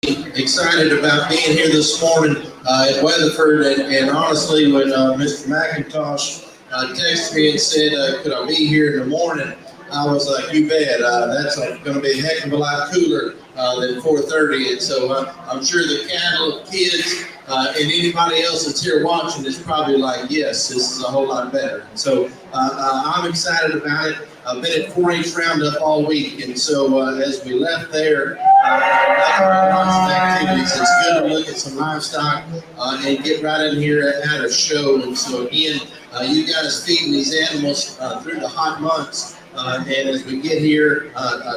Excited about being here this morning at Weatherford, and honestly, when Mr. McIntosh texted me and said, "Could I be here in the morning?" I was like, "You bet. That's going to be a heck of a lot cooler than 4:30." And so I'm sure the cattle, kids, and anybody else that's here watching is probably like, "Yes, this is a whole lot better." And so I'm excited about it. I've been at 4-H Roundup all week, and so as we left there, lots of activities. It's good to look at some livestock and get right in here at a show. And so again, you guys feeding these animals through the hot months. And as we get here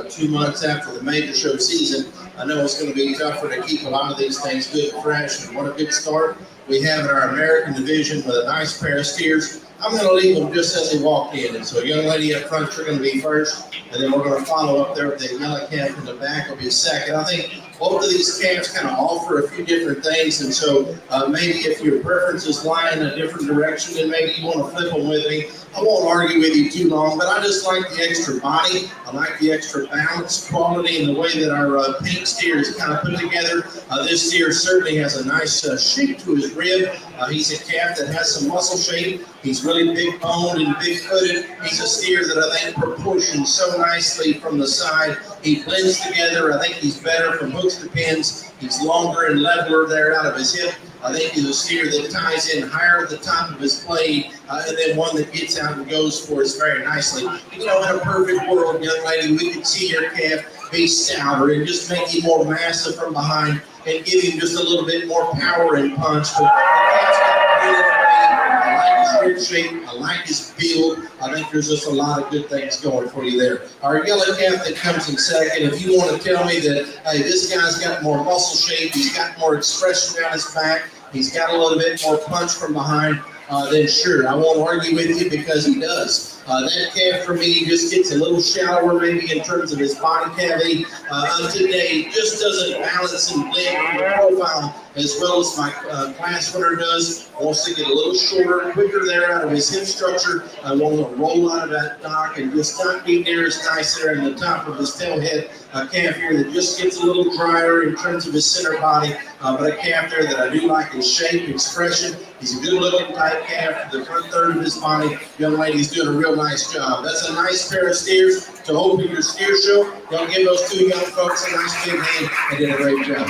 2 months after the major show season, I know it's going to be tougher to keep a lot of these things good and fresh. And what a good start we have in our American division with a nice pair of steers. I'm going to leave them just as they walk in. And so, young lady up front, you're going to be first, and then we're going to follow up there with the yellow calf in the back will be second. I think both of these calves kind of offer a few different things, and so maybe if your preferences lie in a different direction, then maybe you want to flip them with me. I won't argue with you too long, but I just like the extra body. I like the extra balance, quality, and the way that our pink steer is kind of put together. This steer certainly has a nice shape to his rib. He's a calf that has some muscle shape. He's really big boned and big footed. He's a steer that I think proportions so nicely from the side. He blends together. I think he's better from hooks to pins. He's longer and leveler there out of his hip. I think he's a steer that ties in higher at the top of his blade, and then one that gets out and goes for us very nicely. You know, in a perfect world, young lady, we could see your calf be stouter and just make him more massive from behind and give him just a little bit more power and punch. But the calf's got a feeling for me. I like his rib shape. I like his build. I think there's just a lot of good things going for you there. Our yellow calf that comes in second, if you want to tell me that, hey, this guy's got more muscle shape, he's got more expression down his back, he's got a little bit more punch from behind, then sure, I won't argue with you because he does. That calf for me just gets a little shallower maybe in terms of his body cavity. Today just doesn't balance and blend the profile as well as my class winner does. Wants to get a little shorter, quicker there out of his hip structure. I want to roll out of that dock and just not be near as nice there in the top of his tail head. A calf here that just gets a little drier in terms of his center body, but a calf there that I do like his shape, expression. He's a good-looking type calf. The front third of his body, young lady's doing a real nice job. That's a nice pair of steers to open your steer show. Y'all give those two young folks a nice big hand. They did a great job.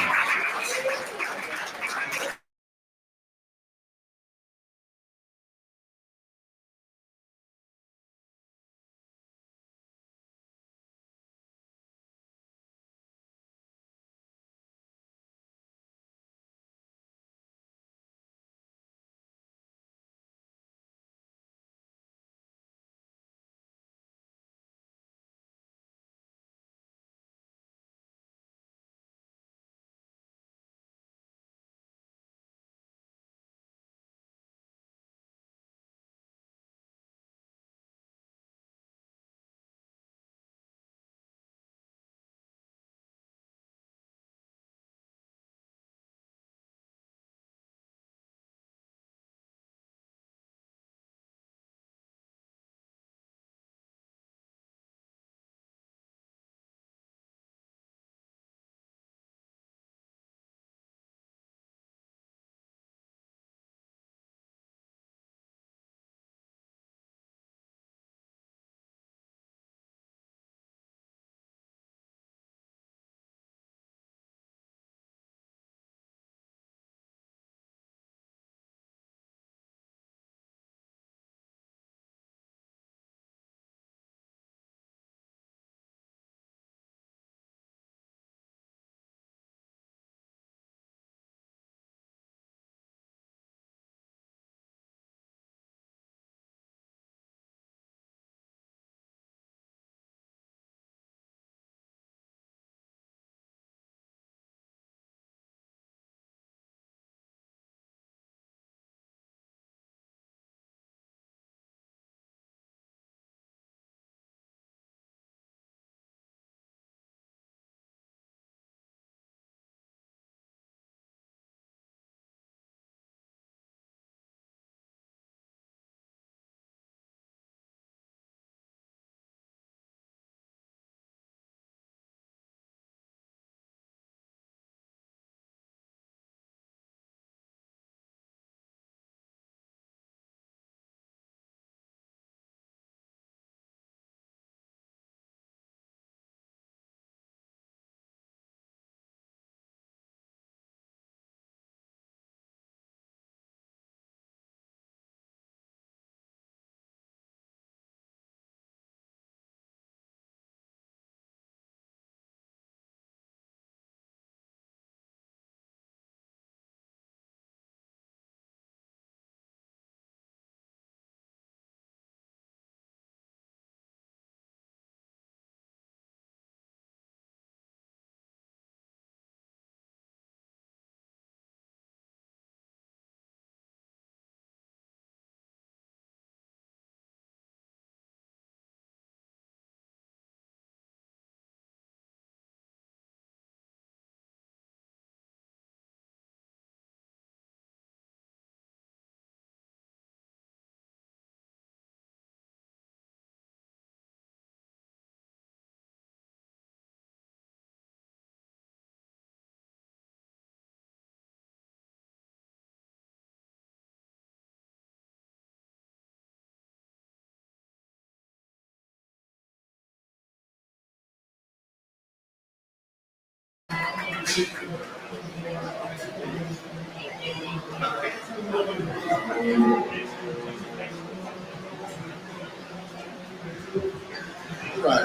Right,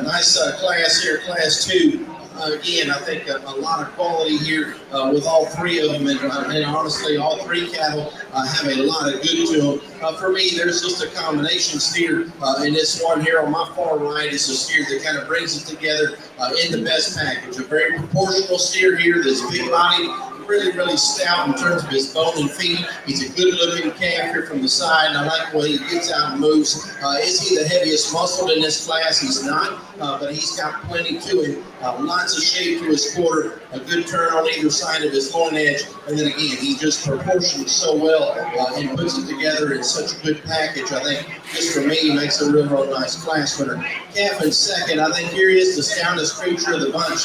nice class here, class two. Again, I think a lot of quality here with all three of them, and honestly, all three cattle have a lot of good to them. For me, there's just a combination steer, and this one here on my far right is a steer that kind of brings it together in the best package. A very proportional steer here that's big bodied, really stout in terms of his bone and feet. He's a good looking calf here from the side, and I like the way he gets out and moves. Is he the heaviest muscled in this class? He's not, but he's got plenty to him. Lots of shape to his quarter, a good turn on either side of his loin edge, and then again, he just proportions so well and puts it together in such a good package. I think just for me, he makes a real nice class winner. Calf in second, I think here he is the stoutest creature of the bunch.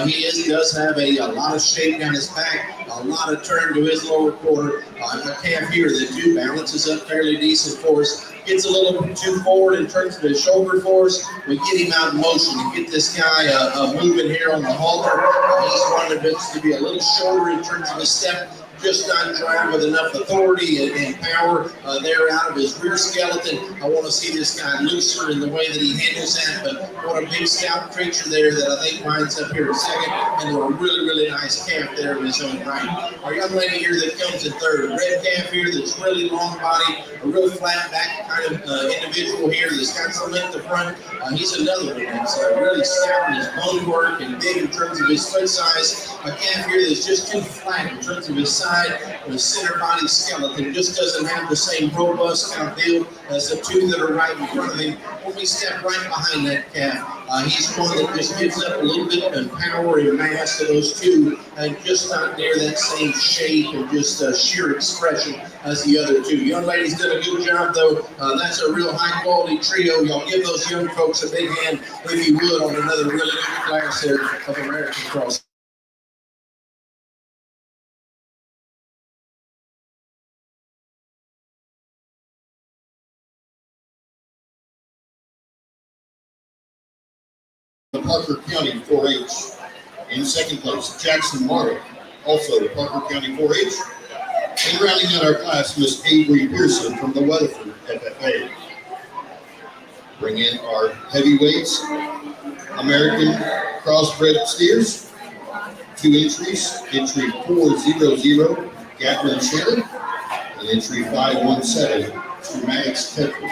He does have a lot of shape down his back, a lot of turn to his lower quarter. A calf here that do balances up fairly decent for us. Gets a little too forward in terms of his shoulder force. We get him out in motion and get this guy moving here on the halter. He's wanting to be a little shorter in terms of his step, just not drive with enough authority and power there out of his rear skeleton. I want to see this guy looser in the way that he handles that, but what a big stout creature there that I think winds up here in second, and a really nice calf there in his own right. Our young lady here that comes in third, a red calf here that's really long body, a real flat back kind of individual here that's got some length to front. He's another one that's really stout in his bone work and big in terms of his foot size. A calf here that's just too flat in terms of his size. The center body skeleton just doesn't have the same robust kind of build as the two that are right in front of him. When we step right behind that calf, he's one that just gives up a little bit of power and mass to those two, and just not near that same shape and just sheer expression as the other two. Young ladies did a good job, though. That's a real high quality trio. Y'all give those young folks a big hand, if you would, on another really good class here of American Cross. The Parker County 4-H. In second place, Jackson Martin, also the Parker County 4-H. And rounding out our class, Miss Avery Pearson from the Weatherford FFA. Bring in our heavyweights, American crossbred steers. 2 entries, entry 400, Gatlin Shannon, and entry 517, Max Tedford.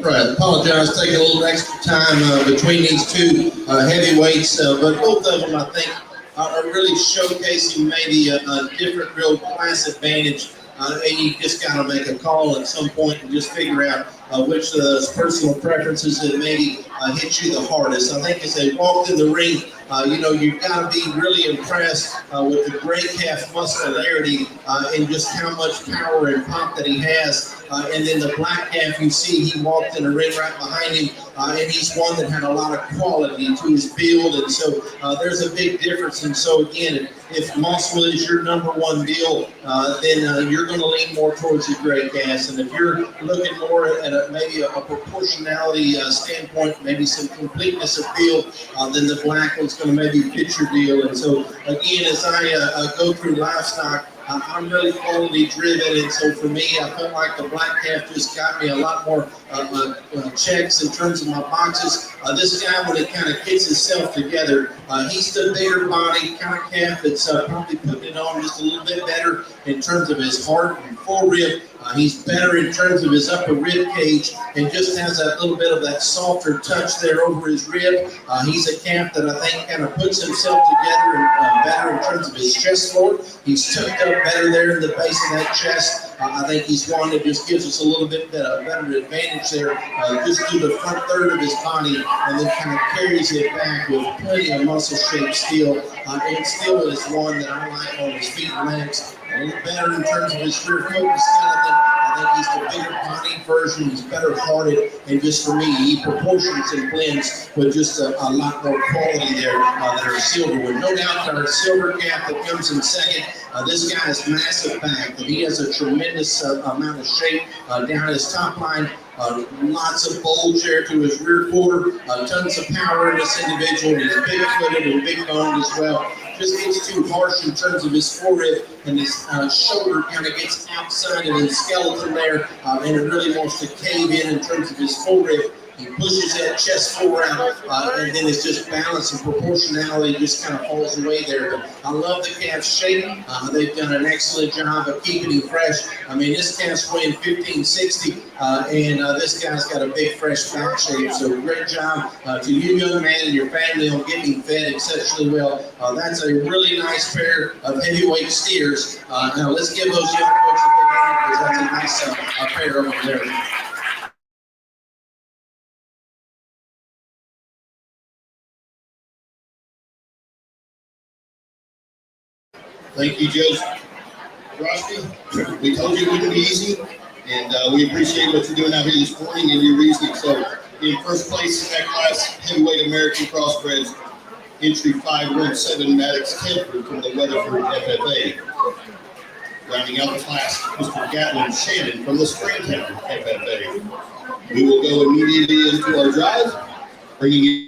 Right, apologize, taking a little extra time between these two heavyweights, but both of them, I think, are really showcasing maybe a different real class advantage. And you just got to make a call at some point and just figure out which of those personal preferences that maybe hit you the hardest. I think as they walked in the ring, you've got to be really impressed with the great calf muscularity and just how much power and pop that he has. And then the black calf, you see, he walked in the ring right behind him, and he's one that had a lot of quality to his build, and so there's a big difference. And so again, if muscle is your number one deal, then you're going to lean more towards the gray calves. And if you're looking more at maybe a proportionality standpoint, maybe some completeness of build, then the black one's going to maybe fit your deal. And so again, as I go through livestock, I'm really quality driven, and so for me, I felt like the black calf just got me a lot more checks in terms of my boxes. This guy, when he kind of gets himself together, he's the bigger body kind of calf that's probably putting it on just a little bit better in terms of his heart and forearm. He's better in terms of his upper rib cage and just has that little bit of that softer touch there over his rib. He's a calf that I think kind of puts himself together and better in terms of his chest floor. He's tucked up better there in the base of that chest. I think he's one that just gives us a little bit better advantage there, just through the front third of his body, and then kind of carries it back with plenty of muscle shape still. And still is one that I like on his feet and legs. A little better in terms of his rear foot and skeleton. I think he's the bigger body version. He's better hearted, and just for me, he proportions and blends with just a lot more quality there than our silver one. No doubt our silver calf that comes in second. This guy is massive back, and he has a tremendous amount of shape down his top line. Lots of bulge there to his rear quarter, tons of power in this individual. He's big-footed and big-boned as well. Just gets too harsh in terms of his forehead, and his shoulder kind of gets outside of his skeleton there, and it really wants to cave in terms of his forehead. He pushes that chest forward out, and then it's just balance and proportionality just kind of falls away there. But I love the calf's shape. They've done an excellent job of keeping him fresh. I mean, this calf's weighing 1560, and this guy's got a big, fresh back shape. So great job to you, young man, and your family on getting fed exceptionally well. That's a really nice pair of heavyweight steers. Now let's give those young folks a big hand, because that's a nice pair over there. Thank you, Judge Roski. We told you it wouldn't be easy, and we appreciate what you're doing out here this morning and your reasoning. So, in first place in that class, heavyweight American crossbreds, entry 517, Maddox Tedford from the Weatherford FFA. Rounding out the class, Mr. Gatlin Shannon from the Springtown FFA. We will go immediately into our drive, bringing you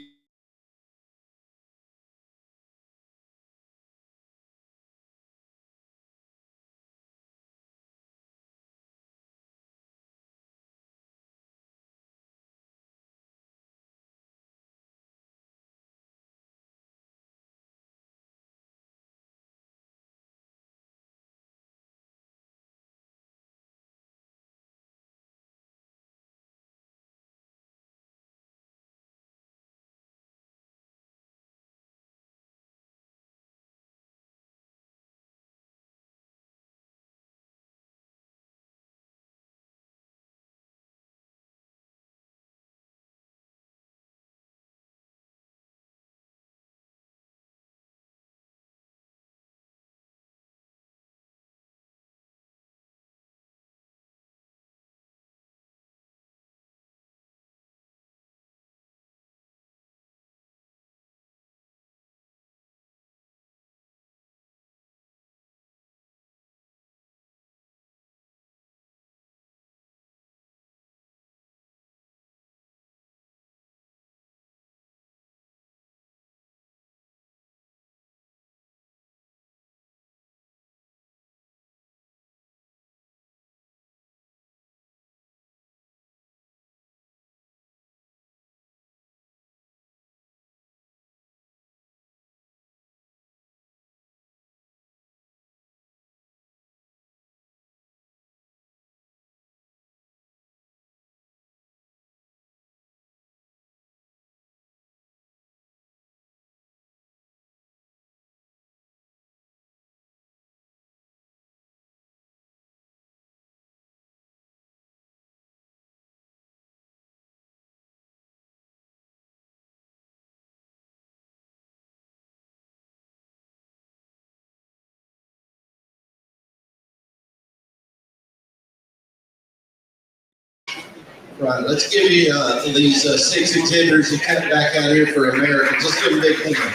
Right, let's give you these six exhibitors who cut back out here for America. Just give them a big hand.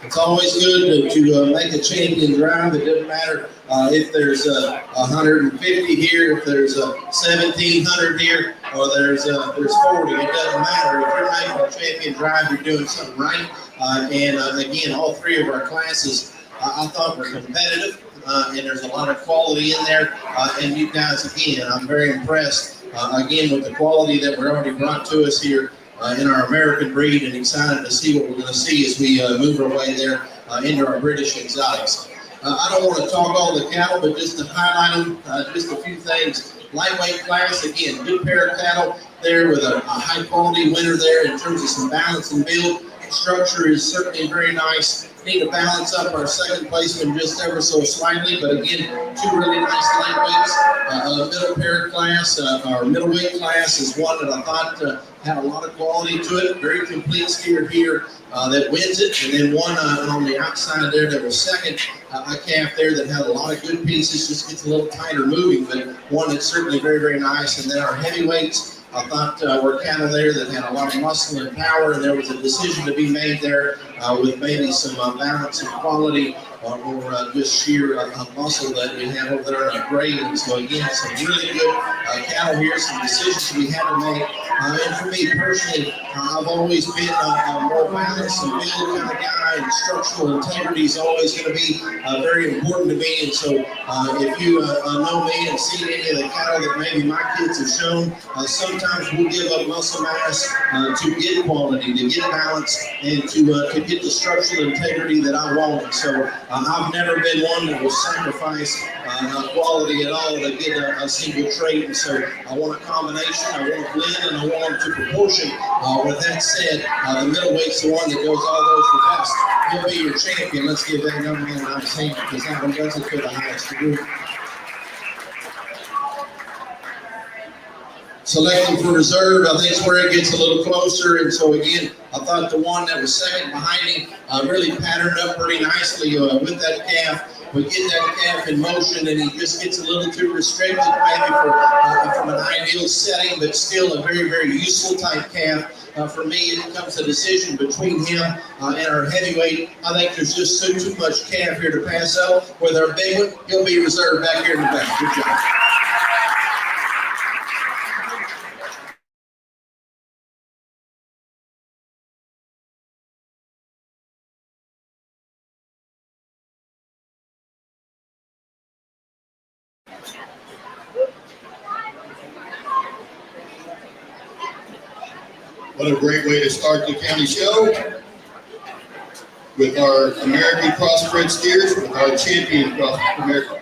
It's always good to make a champion drive. It doesn't matter if there's 150 here, if there's 1,700 here, or there's 40. It doesn't matter. If you're making a champion drive, you're doing something right. Again, all three of our classes I thought were competitive, and there's a lot of quality in there. And you guys, again, I'm very impressed again with the quality that we're already brought to us here. In our American breed, and excited to see what we're going to see as we move our way there into our British exotics. I don't want to talk all the cattle, but just to highlight them, just a few things. Lightweight class, again, good pair of cattle there with a high quality winner there in terms of some balance and build. Structure is certainly very nice. Need to balance up our second placement just ever so slightly, but again, two really nice lightweights. Middle pair class, our middleweight class is one that I thought had a lot of quality to it. Very complete steer here that wins it, and then one on the outside there that was second. A calf there that had a lot of good pieces, just gets a little tighter moving, but one that's certainly very, very nice. And then our heavyweights, I thought were cattle there that had a lot of muscle and power, and there was a decision to be made there with maybe some balance and quality or just sheer muscle that we have over there in our grade. And so again, some really good cattle here, some decisions we had to make. And for me personally, I've always been a more balanced and build kind of guy, and structural integrity is always going to be very important to me. And so if you know me and see any of the cattle that maybe my kids have shown, sometimes we'll give up muscle mass to get quality, to get balance, and to get the structural integrity that I want. And so I've never been one that will sacrifice quality at all to get a single trait. And so I want a combination, I want a blend, and I want them to proportion. With that said, the middleweight's the one that goes all those the best. He'll be your champion. Let's give that young man a nice hand, because that one does it to the highest degree. Selecting for reserve, I think is where it gets a little closer. And so again, I thought the one that was second behind him really patterned up pretty nicely with that calf. We get that calf in motion, and he just gets a little too restricted maybe from an ideal setting, but still a very, very useful type calf. For me, it becomes a decision between him and our heavyweight. I think there's just too much calf here to pass up. With our big one, he'll be reserved back here in the back. Good job. What a great way to start the county show with our American Crossbred steers, with our champion American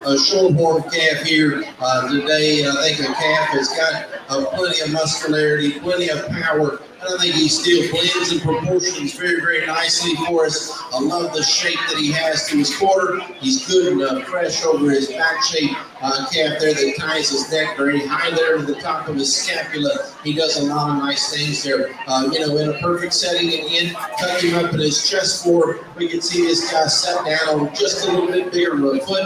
a shorthorn calf here today, and I think the calf has got plenty of muscularity, plenty of power, and I think he still blends and proportions very, very nicely for us. I love the shape that he has to his quarter. He's good and fresh over his back shape calf there that ties his neck very high there to the top of his scapula. He does a lot of nice things there. In a perfect setting again, cut him up in his chest forward. We can see this guy set down on just a little bit bigger of a foot,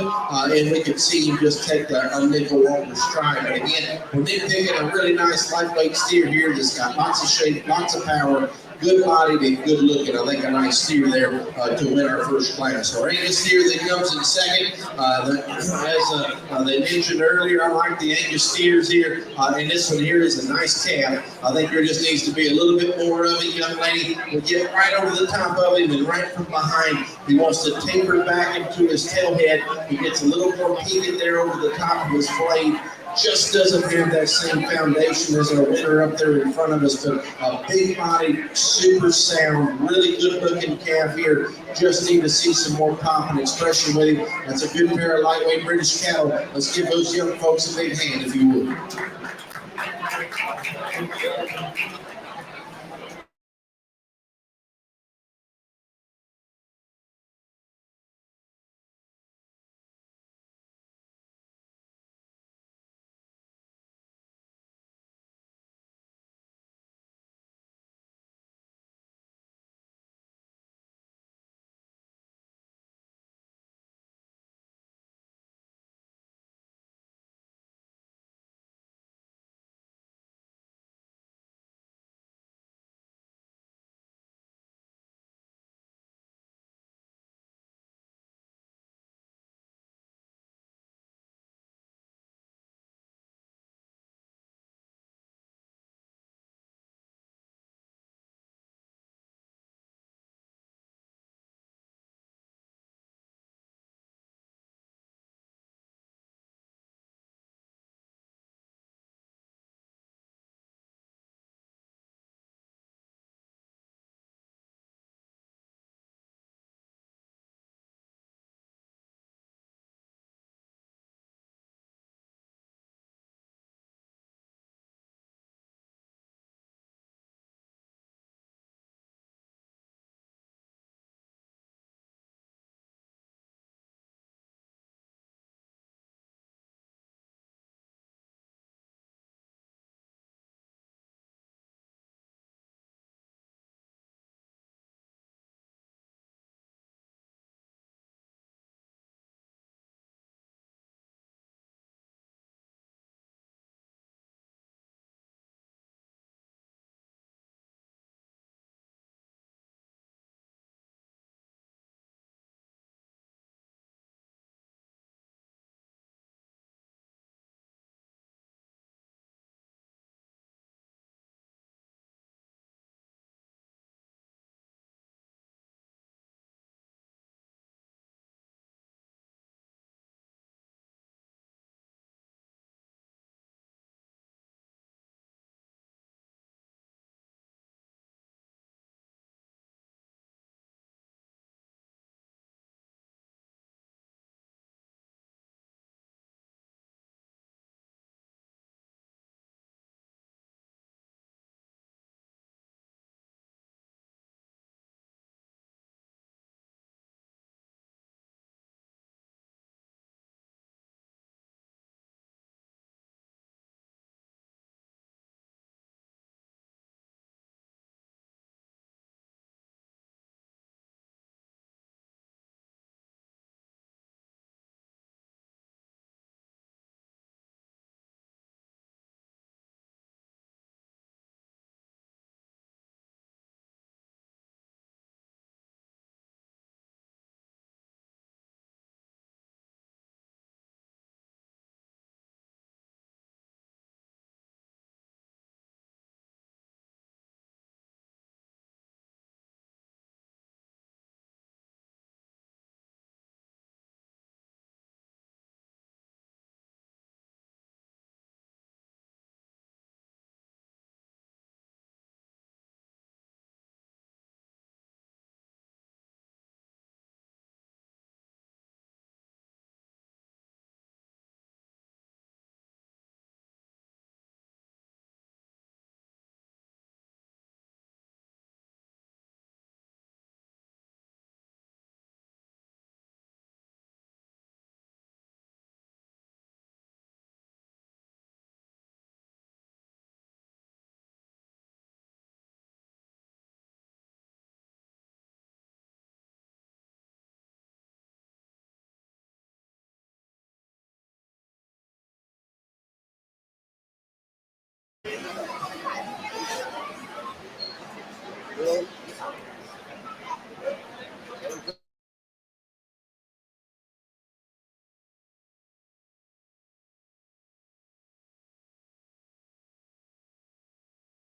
and we can see him just take a nickel longer stride. But again, we're picking a really nice lightweight steer here that's got lots of shape, lots of power, good bodied and good looking. I think a nice steer there to win our first class. Our Angus steer that comes in second. As they mentioned earlier, I like the Angus steers here, and this one here is a nice calf. I think there just needs to be a little bit more of it, young lady. We'll get right over the top of him and right from behind. He wants to taper back into his tail head. He gets a little more peaked there over the top of his blade. Just doesn't have that same foundation as our winner up there in front of us, but a big body, super sound, really good looking calf here. Just need to see some more pop and expression with him. That's a good pair of lightweight British cattle. Let's give those young folks a big hand if you would.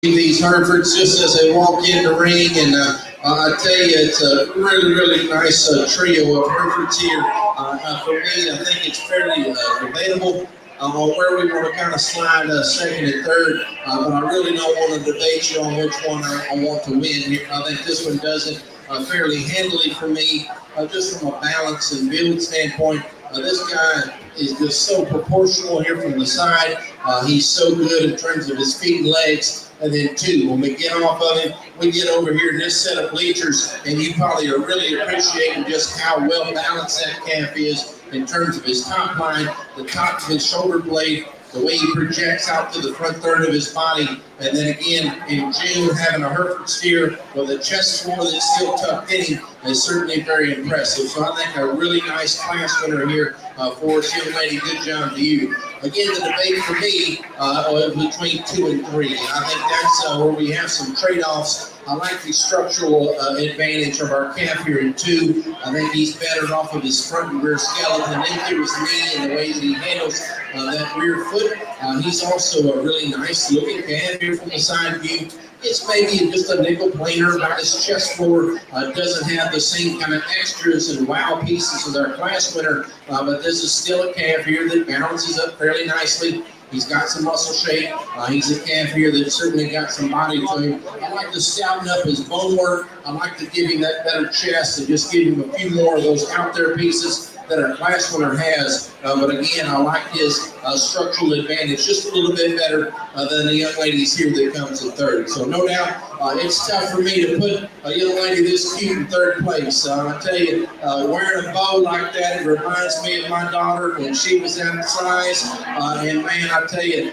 these Herefords just as they walk in the ring, and I tell you, it's a really, really nice trio of Herefords here. For me, I think it's fairly debatable on where we want to kind of slide second and third, but I really don't want to debate you on which one I want to win here. I think this one does it fairly handily for me, just from a balance and build standpoint. This guy is just so proportional here from the side. He's so good in terms of his feet and legs. And then two, when we get off of him, we get over here to this set of bleachers, and you probably are really appreciating just how well balanced that calf is in terms of his top line, the top of his shoulder blade, the way he projects out to the front third of his body. And then again, in June, having a Hereford steer with a chest floor that's still tucked in is certainly very impressive. So I think a really nice class winner here for us, young lady. Good job to you. Again, the debate for me was between 2 and 3. I think that's where we have some trade-offs. I like the structural advantage of our calf here in 2. I think he's better off of his front and rear skeleton into his knee and the way that he handles that rear foot. He's also a really nice looking calf here from the side view. It's maybe just a nickel planer, about his chest floor. Doesn't have the same kind of extras and wow pieces as our class winner, but this is still a calf here that balances up fairly nicely. He's got some muscle shape. He's a calf here that certainly got some body to him. I like to stouten up his bone work. I like to give him that better chest and just give him a few more of those out there pieces that our class winner has. But again, I like his structural advantage just a little bit better than the young ladies here that comes in third. So no doubt, it's tough for me to put a young lady this cute in third place. I tell you, wearing a bow like that, it reminds me of my daughter when she was that size. And man, I tell you,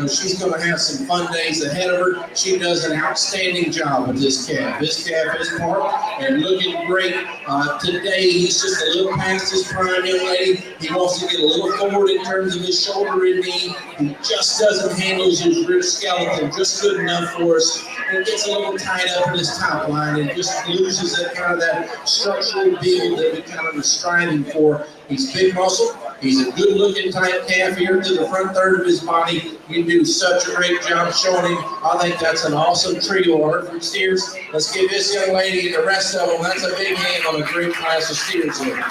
she's going to have some fun days ahead of her. She does an outstanding job with this calf. This calf is parked and looking great. Today, he's just a little past his prime, young lady. He wants to get a little forward in terms of his shoulder and knee. He just doesn't handle his rib skeleton just good enough for us. And gets a little tied up in his top line and just loses that kind of that structural build that we kind of are striving for. He's big muscle. He's a good-looking type calf here to the front third of his body. You do such a great job showing him. I think that's an awesome trio of Hereford steers. Let's give this young lady and the rest of them, that's a big hand on a great class of steers here.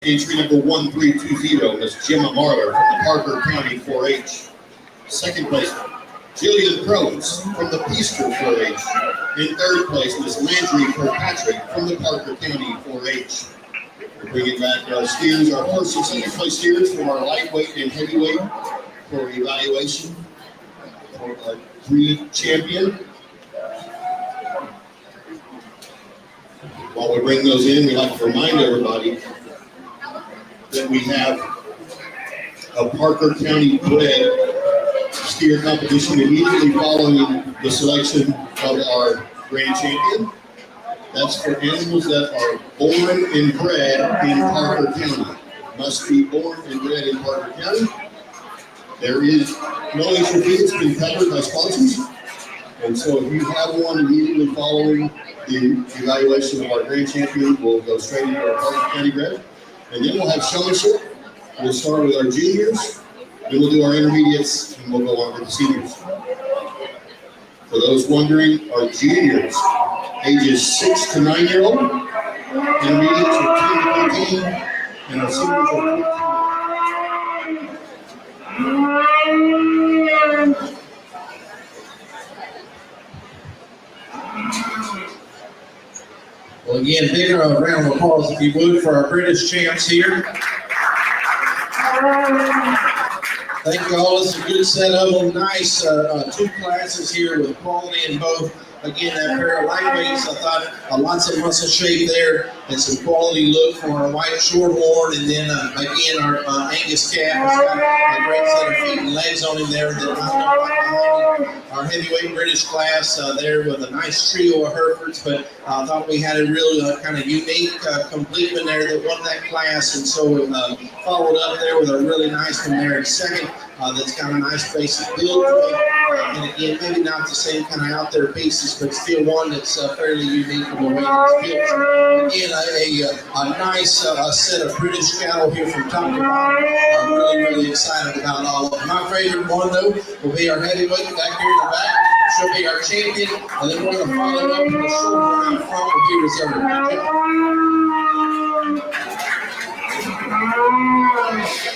Entry number 1320, Miss Gemma Marler from the Parker County 4-H. Second place, Jillian Crows from the Peaster 4-H. In third place, Miss Landry Kirkpatrick from the Parker County 4-H. We're bringing back our steers, our first and second place steers from our lightweight and heavyweight for evaluation for our breed champion. While we bring those in, we'd like to remind everybody that we have a Parker County bred steer competition immediately following the selection of our grand champion. That's for animals that are born and bred in Parker County. Must be born and bred in Parker County. There is no extra fee. It's been covered by sponsors. And so if you have one immediately following the evaluation of our grand champion, we'll go straight into our Parker County bred. And then we'll have showmanship. We'll start with our juniors, then we'll do our intermediates, and we'll go on to the seniors. For those wondering, our juniors, ages 6 to 9-year-old, intermediates are 10 to 13, and our seniors are 14. Well, again, big round of applause, if you would, for our British champs here. Thank you all. It's a good set of them. Nice two classes here with quality in both. Again, that pair of lightweights, I thought lots of muscle shape there and some quality look for our white shorthorn. And then again, our Angus calf has got a great set of feet and legs on him there. Our heavyweight British class there with a nice trio of Herefords, but I thought we had a real kind of unique complete one there that won that class. And so we followed up there with a really nice one there in second. That's got a nice basic build to it. And again, maybe not the same kind of out there pieces, but still one that's fairly unique in the way it's built. Again, a nice set of British cattle here from top to bottom. I'm really, really excited about all of them. My favorite one, though, will be our heavyweight back here in the back. She'll be our champion, and then we're going to follow up with the short one out front will be reserved. Good job.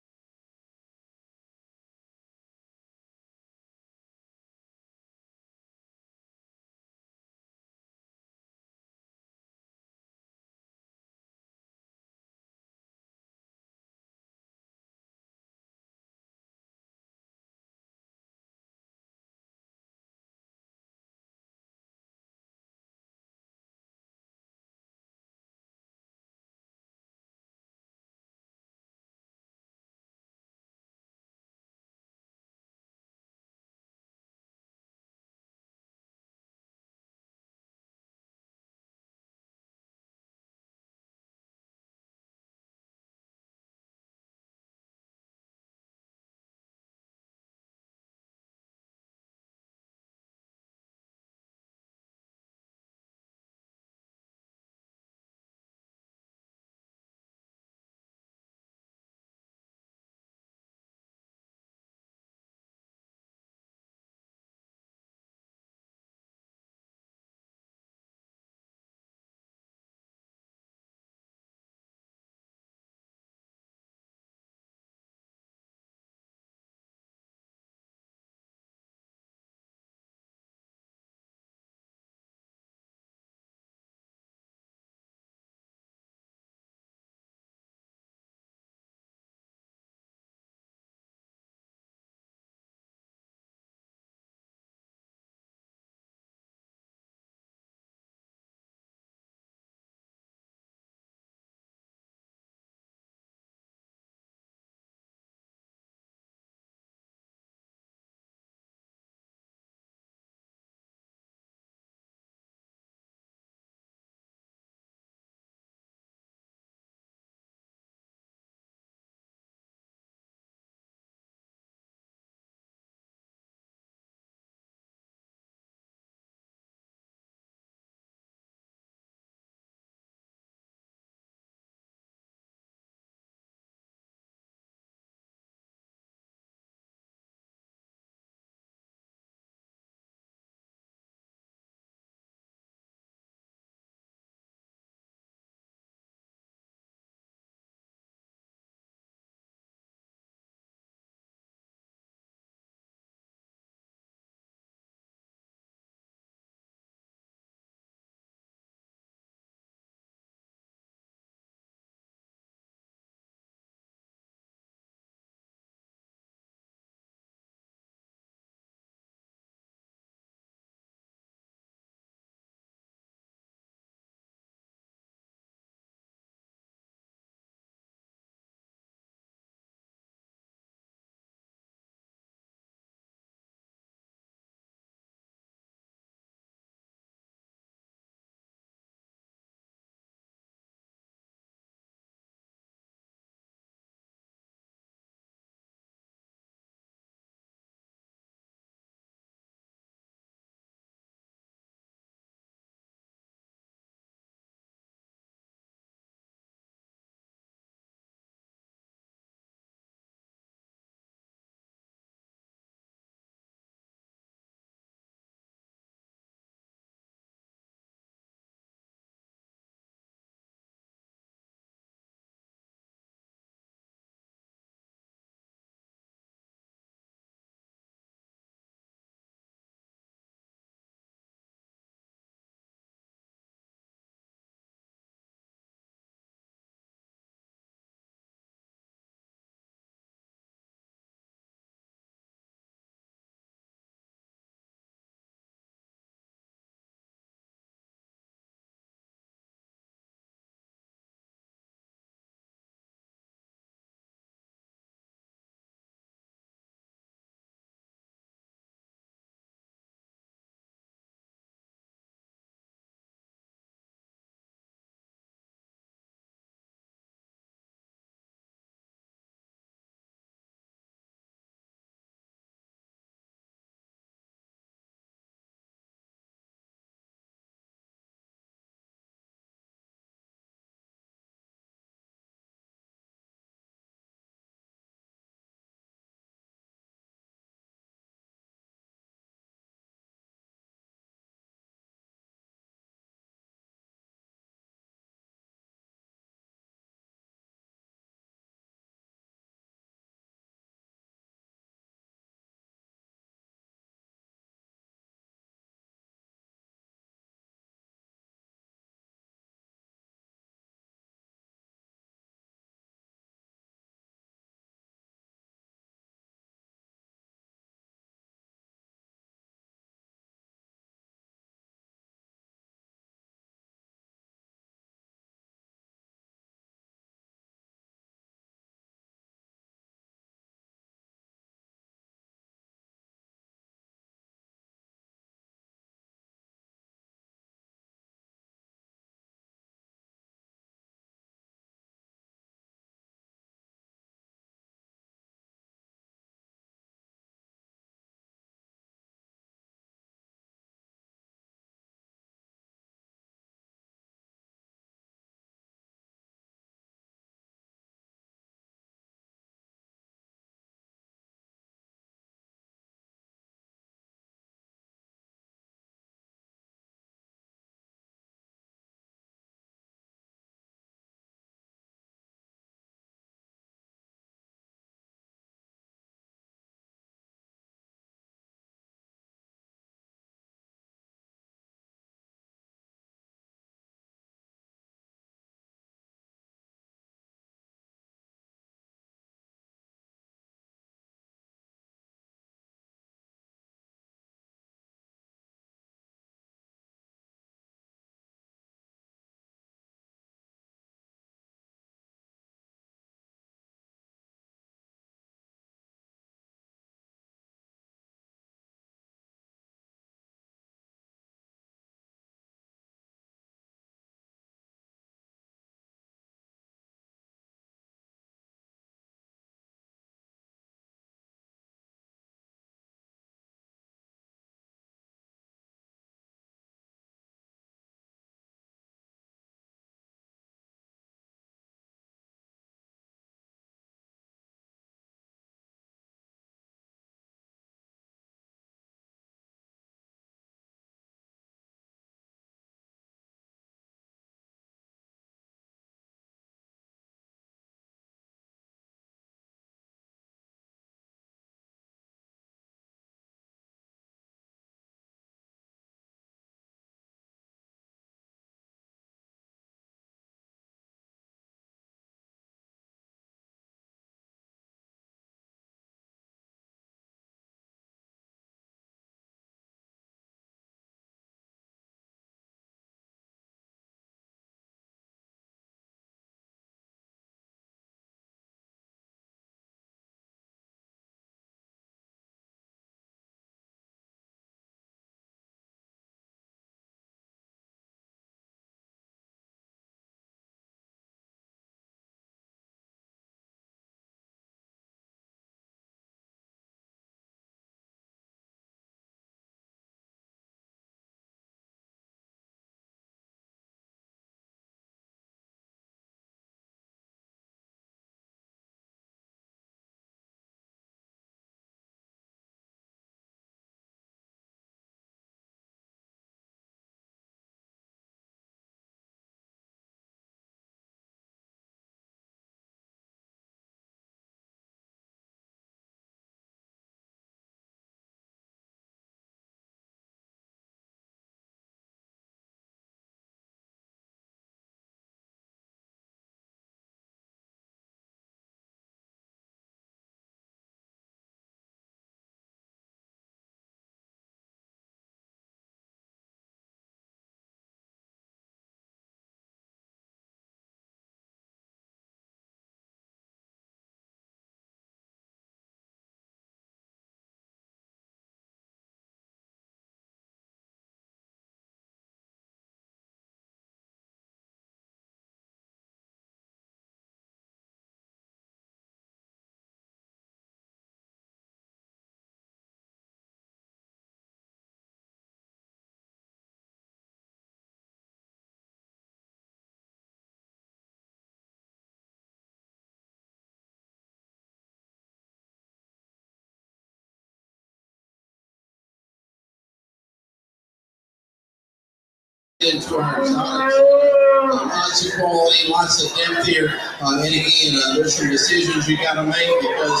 into our exotics. Lots of quality, lots of depth here. And again, there's some decisions you got to make because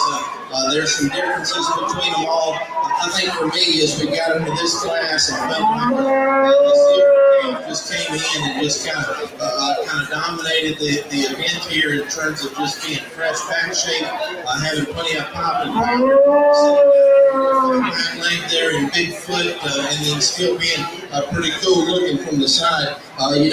there's some differences between them all. I think for me, as we got into this class, I felt like the silver camp just came in and just kind of dominated the event here in terms of just being fresh back shape, having plenty of pop and power, leg there and big foot, and then still being pretty cool looking from the side. As we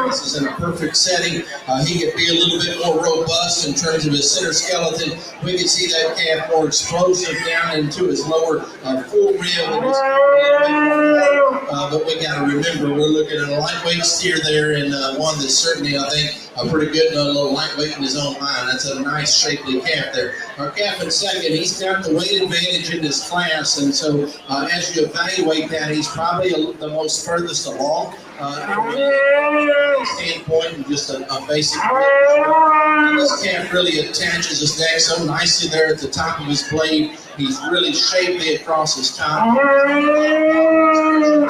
this is in a perfect setting, he could be a little bit more robust in terms of his center skeleton. We could see that calf more explosive down into his lower full rib. And but we got to remember, we're looking at a lightweight steer there, and one that's certainly, I think, a pretty good little lightweight in his own mind. That's a nice, shapely calf there. Our calf in second, he's got the weight advantage in this class, and so as you evaluate that, he's probably the most furthest along from a standpoint and just a basic. This calf really attaches his neck so nicely there at the top of his blade. He's really shapely across his top.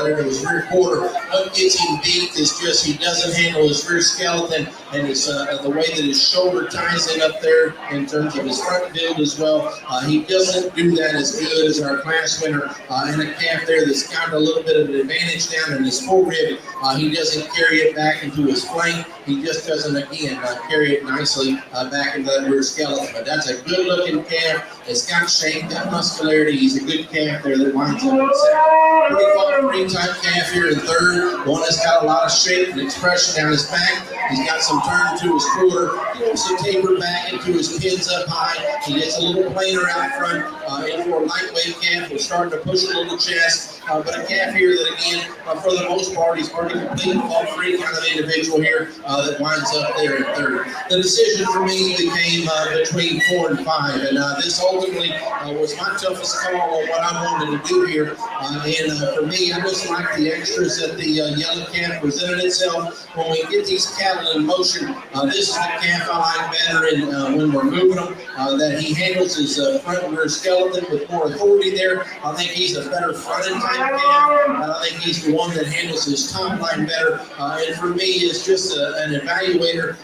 There his rear quarter. What gets him beat is just he doesn't handle his rear skeleton, and it's the way that his shoulder ties in up there in terms of his front build as well. He doesn't do that as good as our class winner. And a calf there that's got a little bit of an advantage down in his full rib. He doesn't carry it back into his flank. He just doesn't, again, carry it nicely back into that rear skeleton. But that's a good-looking calf. It's got shape, got muscularity. He's a good calf there that lines up in second. Pretty free type calf here in third. One that's got a lot of shape and expression down his back. He's got some turn to his quarter. He wants to taper back into his pins up high. He gets a little plainer out front. And for a lightweight calf, we're starting to push a little chest. But a calf here that, again, for the most part, he's pretty complete, all free kind of individual here that winds up there in third. The decision for me became between 4 and 5, and this ultimately was my toughest call on what I wanted to do here. And for me, I just like the extras that the yellow calf presented itself. When we get these cattle in motion, this is the calf I like better, and when we're moving them, that he handles his front and rear skeleton with more authority there. I think he's a better front-end type calf, and I think he's the one that handles his top line better. And for me, it's just an evaluator.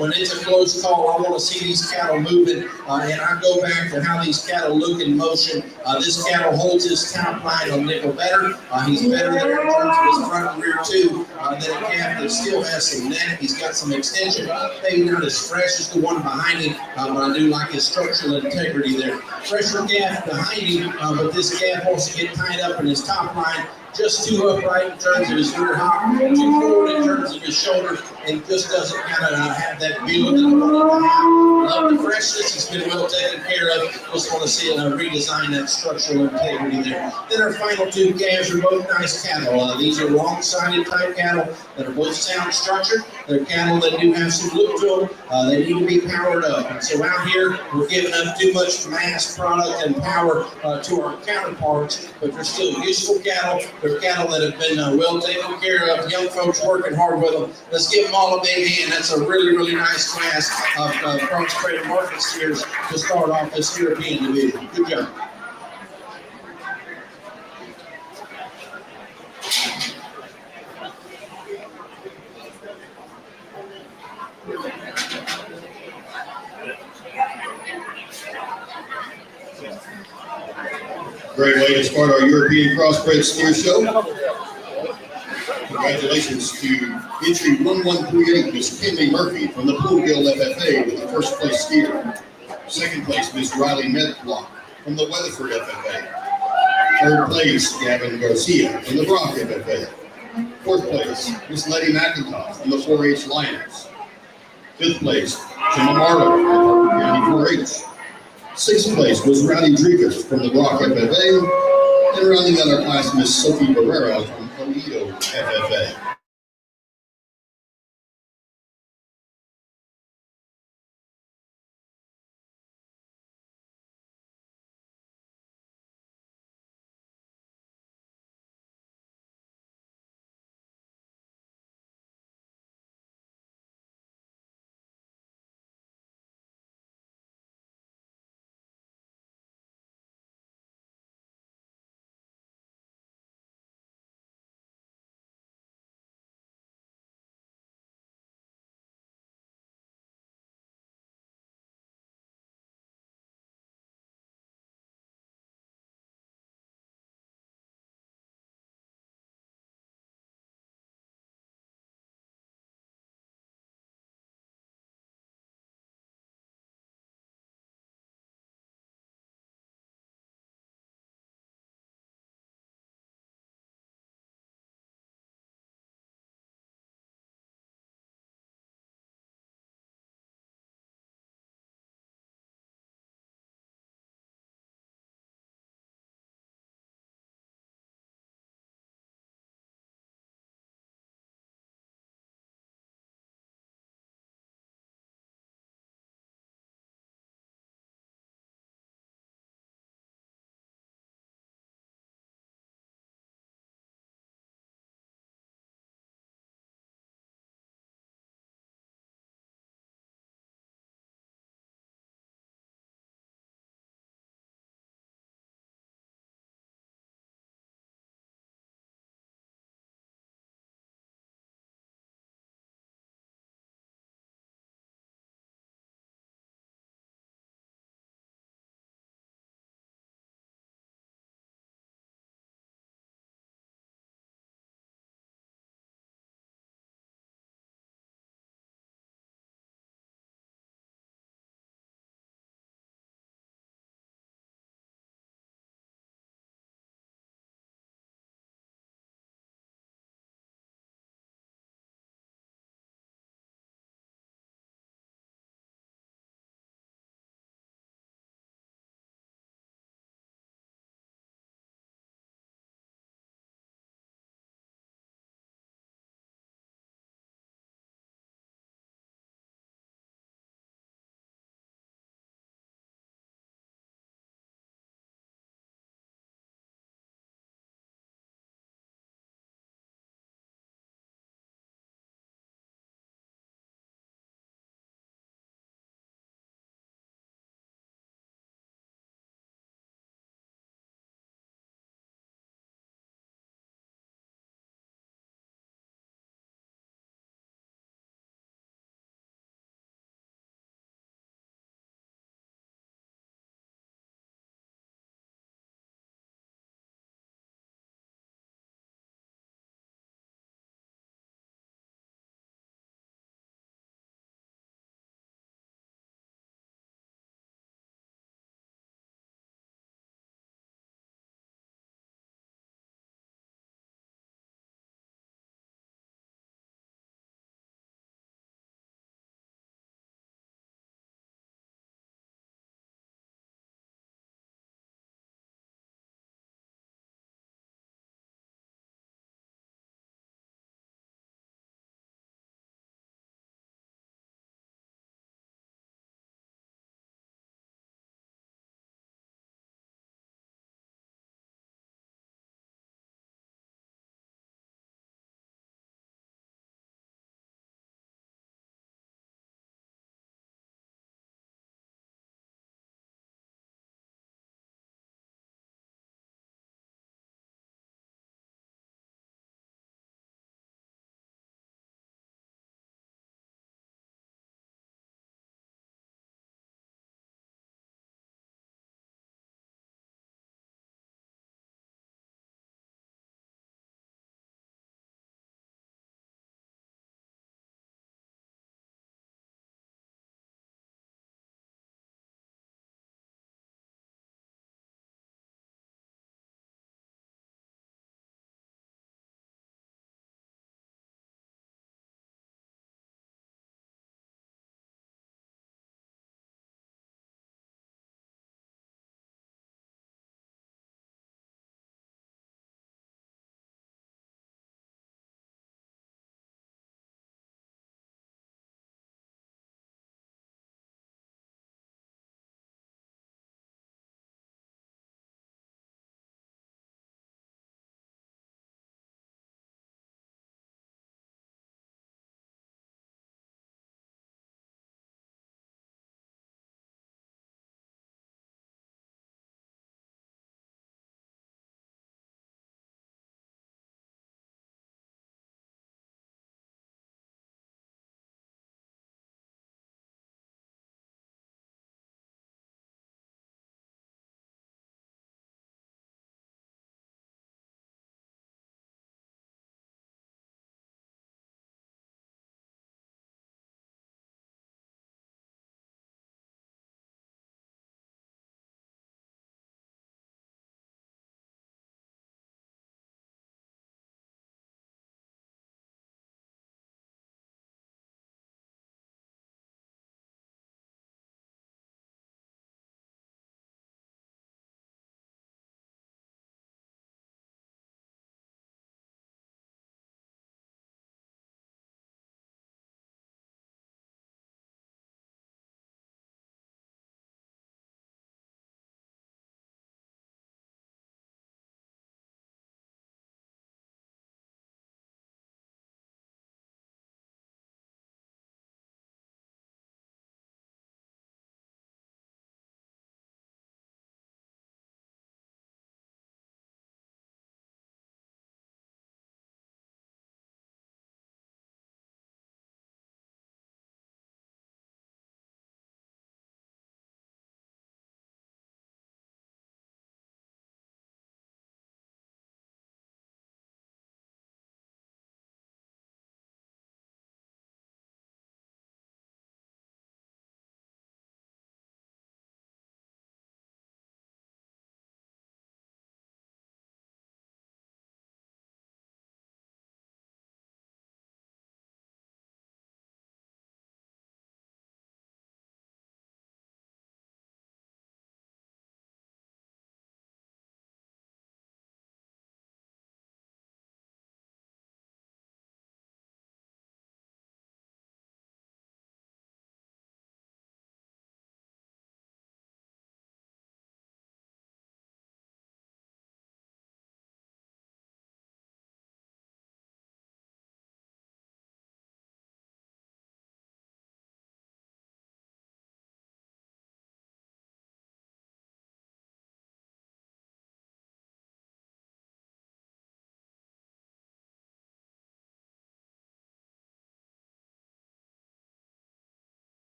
When it's a close call, I want to see these cattle moving, and I go back to how these cattle look in motion. This cattle holds his top line on nickel better. He's better there in terms of his front and rear too than a calf that still has some neck. He's got some extension. Maybe not as fresh as the one behind him, but I do like his structural integrity there. Fresher calf behind him, but this calf wants to get tied up in his top line. Just too upright in terms of his rear hop, too forward in terms of his shoulders, and just doesn't kind of have that build that I want to have. Love the freshness. It's been well taken care of. Just want to see it redesign that structural integrity there. Then our final two calves are both nice cattle. These are long-sided type cattle that are both sound structured. They're cattle that do have some look to them. They need to be powered up. And so out here, we're giving up too much mass product and power to our counterparts, but they're still useful cattle. They're cattle that have been well taken care of. Young folks working hard with them. Let's give them all a big hand. That's a really, really nice class of cross-trader market steers to start off this European division. Good job. Great way to start our European Crossbred Steer Show. Congratulations to entry 1138, Miss Kimmy Murphy from the Poolville FFA with the first place steer. Second place, Miss Riley Medlock from the Weatherford FFA. Third place, Gavin Garcia from the Brock FFA. Fourth place, Miss Letty McIntosh from the 4-H Lions. Fifth place, Tim Marlowe from the Parker County 4-H. Sixth place was Rowdy Driekus from the Brock FFA, and rounding out our class, Miss Sophie Barrera from Toledo FFA.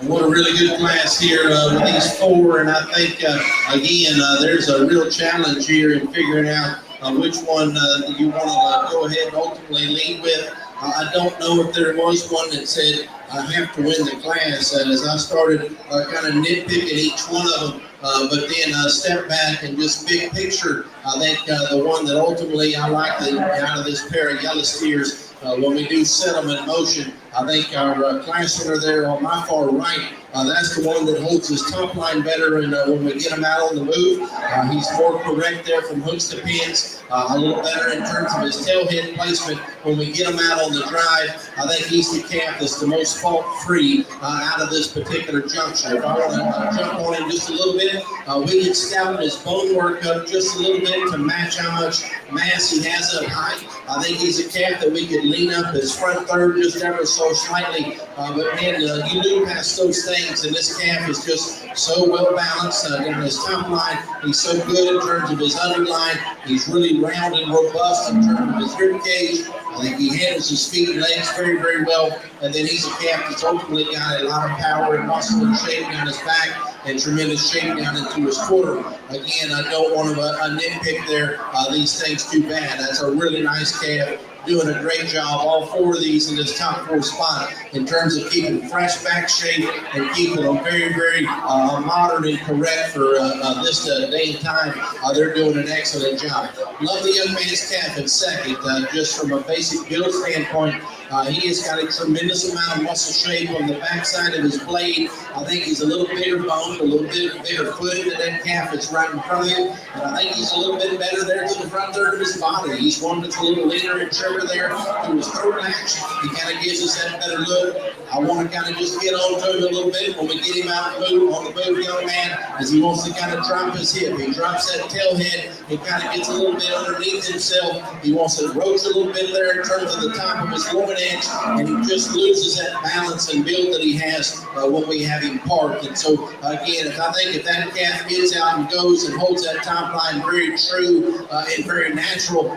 What a really good class here with these four, and I think, again, there's a real challenge here in figuring out which one you want to go ahead and ultimately lead with. I don't know if there was one that said, I have to win the class, as I started kind of nitpicking each one of them, but then step back and just big picture. I think the one that ultimately I like out of this pair of yellow steers, when we do set them in motion, I think our class winner there on my far right, that's the one that holds his top line better, and when we get him out on the move, he's more correct there from hooks to pins, a little better in terms of his tailhead placement. When we get him out on the drive, I think he's the calf that's the most fault-free out of this particular juncture. If I want to jump on him just a little bit, we can scout his bone work up just a little bit to match how much mass he has up high. I think he's a calf that we could lean up his front third just ever so slightly, but man, you do past those things, and this calf is just so well balanced down his top line. He's so good in terms of his underline. He's really round and robust in terms of his rib cage. I think he handles his feet and legs very, very well. And then he's a calf that's ultimately got a lot of power and muscle and shape down his back and tremendous shape down into his quarter. Again, I don't want to nitpick there these things too bad. That's a really nice calf, doing a great job, all four of these in this top four spot in terms of keeping fresh back shape and keeping them very, very modern and correct for this day and time. They're doing an excellent job. Love the young man's calf in second, just from a basic build standpoint. He has got a tremendous amount of muscle shape on the backside of his blade. I think he's a little bigger boned, a little bit bigger footed than that calf that's right in front of him. And I think he's a little bit better there to the front third of his body. He's one that's a little leaner and trimmer there to his third action. He kind of gives us that better look. I want to kind of just get on to him a little bit when we get him out on the move, young man, as he wants to kind of drop his hip. He drops that tailhead. He kind of gets a little bit underneath himself. He wants to roach a little bit there in terms of the top of his lower edge, and he just loses that balance and build that he has when we have him parked. And so, again, I think if that calf gets out and goes and holds that top line very true and very natural,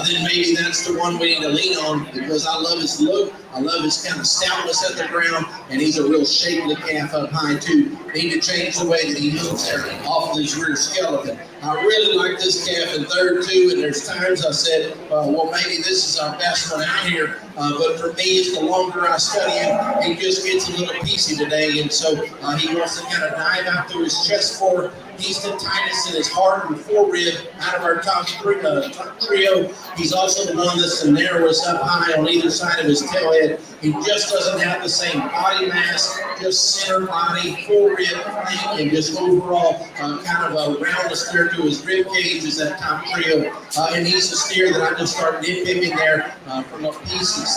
then maybe that's the one we need to lean on, because I love his look. I love his kind of stoutness at the ground, and he's a real shapely calf up high, too. Need to change the way that he moves there off of his rear skeleton. I really like this calf in third, too, and there's times I said, well, maybe this is our best one out here, but for me, as the longer I study him, he just gets a little piecey today, and so he wants to kind of dive out through his chest forward. He's the tightest in his heart and forerib out of our top trio. He's also the one that's the narrowest up high on either side of his tailhead. He just doesn't have the same body mass, just center body, forerib, and just overall kind of a roundness there to his rib cage is that top trio. And he's a steer that I just started nitpicking there from a pieces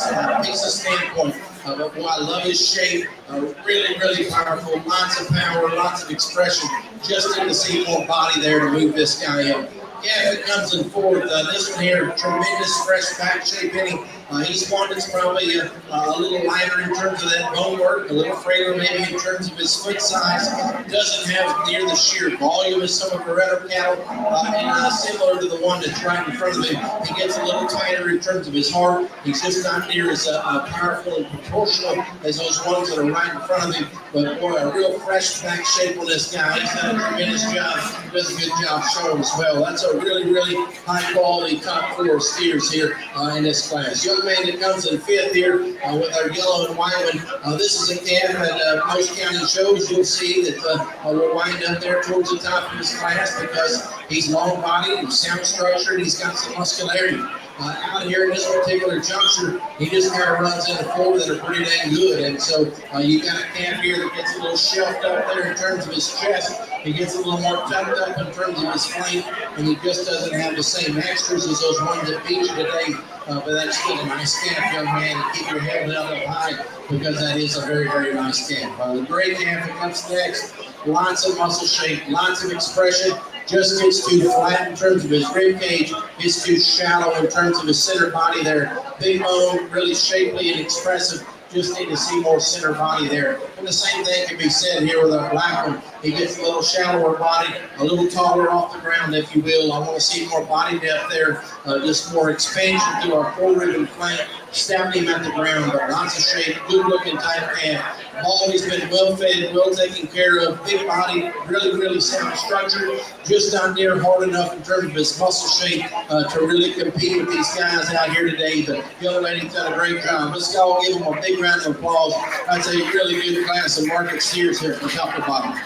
standpoint. But boy, I love his shape. Really, really powerful. Lots of power, lots of expression. Just need to see more body there to move this guy up. Yeah, if it comes in fourth, this one here, tremendous fresh back shape in him. He's one that's probably a little lighter in terms of that bone work, a little frailer maybe in terms of his foot size. Doesn't have near the sheer volume as some of our other cattle, and similar to the one that's right in front of him. He gets a little tighter in terms of his heart. He's just not near as powerful and proportional as those ones that are right in front of him. But boy, a real fresh back shape on this guy. He's done a tremendous job. Does a good job showing as well. That's a really, really high quality top four steers here in this class. Young man that comes in fifth here with our yellow and white one. This is a calf at most county shows. You'll see that we'll wind up there towards the top of his class because he's long bodied, he's sound structured, he's got some muscularity. Out here in this particular juncture, he just kind of runs into four that are pretty dang good. And so you got a calf here that gets a little shelved up there in terms of his chest. He gets a little more tucked up in terms of his flank, and he just doesn't have the same extras as those ones that beat you today. But that's still a nice calf, young man, and keep your head held up high because that is a very, very nice calf. The gray calf that comes next, lots of muscle shape, lots of expression. Just gets too flat in terms of his rib cage, gets too shallow in terms of his center body there. Big bone, really shapely and expressive. Just need to see more center body there. And the same thing can be said here with our black one. He gets a little shallower body, a little taller off the ground, if you will. I want to see more body depth there, just more expansion to our forward and flank, stabbing him at the ground, but lots of shape, good looking tight calf. Baldy's been well fed, well taken care of, big body, really sound structure, just not near hard enough in terms of his muscle shape to really compete with these guys out here today. But young lady's done a great job. Let's all give them a big round of applause. That's a really good class of market steers here from top to bottom.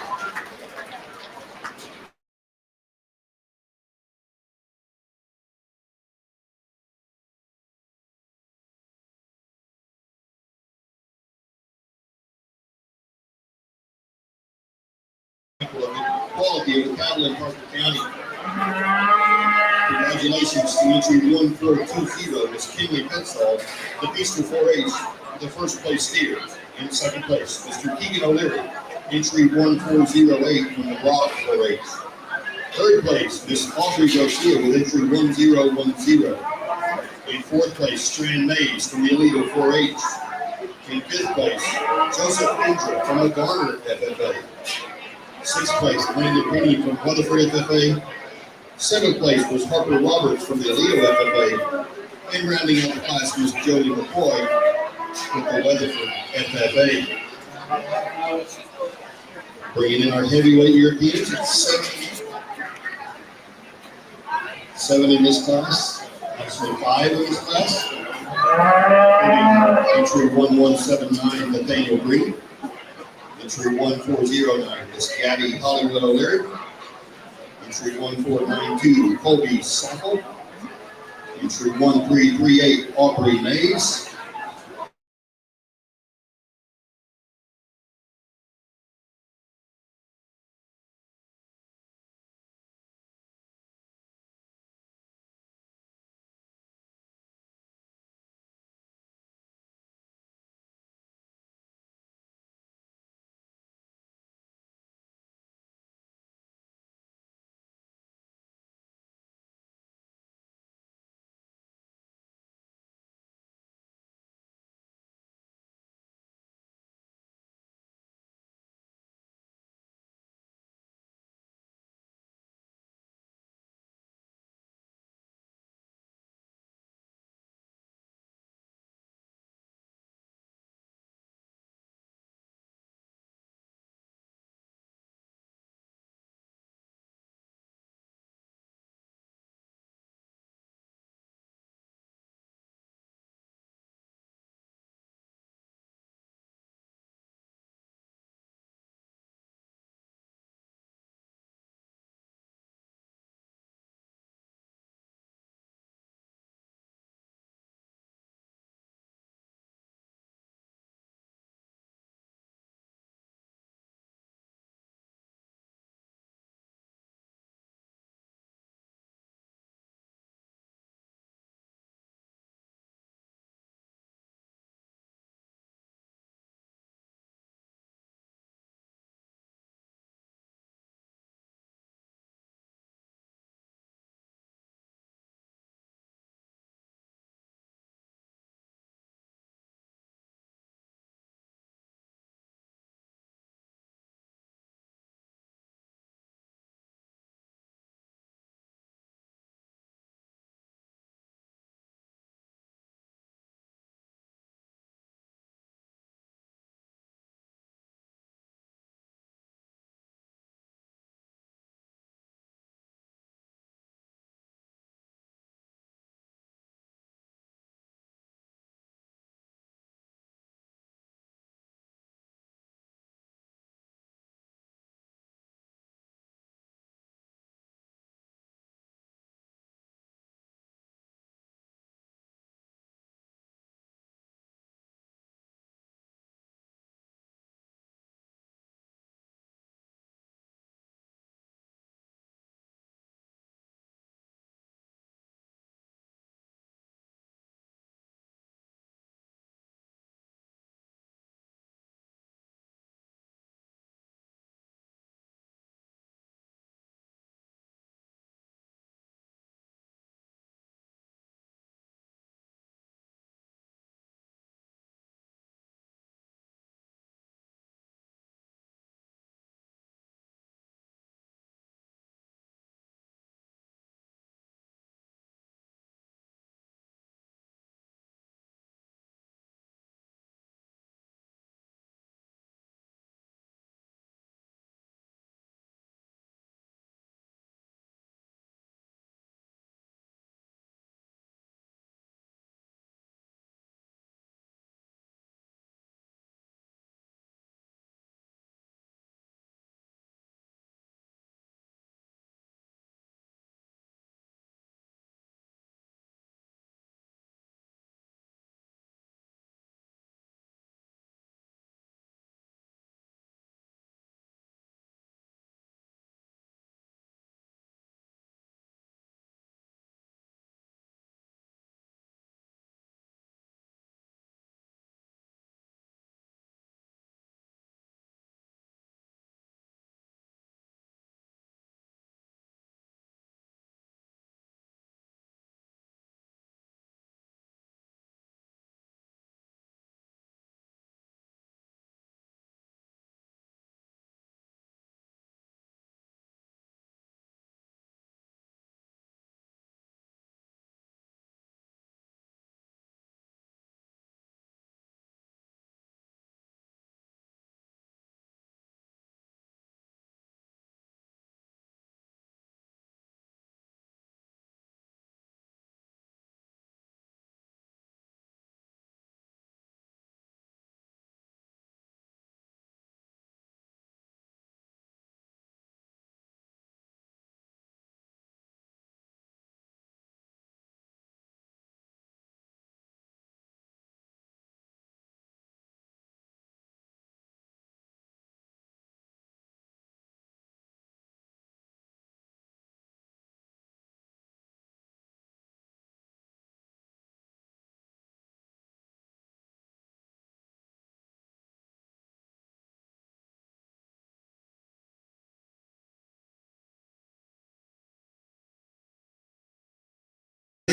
Example of the quality of the cattle in Parker County. Congratulations to entry 1420, Miss Kinley Petzall, the Beaster 4-H, the first place steer. In second place, Mr. Keegan O'Leary, entry 1408 from the Rock 4-H. Third place, Miss Audrey Garcia with entry 1010. In fourth place, Strand Mays from the Alito 4-H. In fifth place, Joseph Indra from the Garner FFA. Sixth place, Landon Penny from Weatherford FFA. Seventh place was Harper Roberts from the Alito FFA. And rounding out the class was Jody McCoy with the Weatherford FFA. Bringing in our heavyweight Europeans at 7 in this class. Actually 5 in this class. Entry 1179, Nathaniel Green. Entry 1409 is Gabby Hollywood O'Leary. Entry 1492, Colby Sackle. Entry 1338, Aubrey Mays.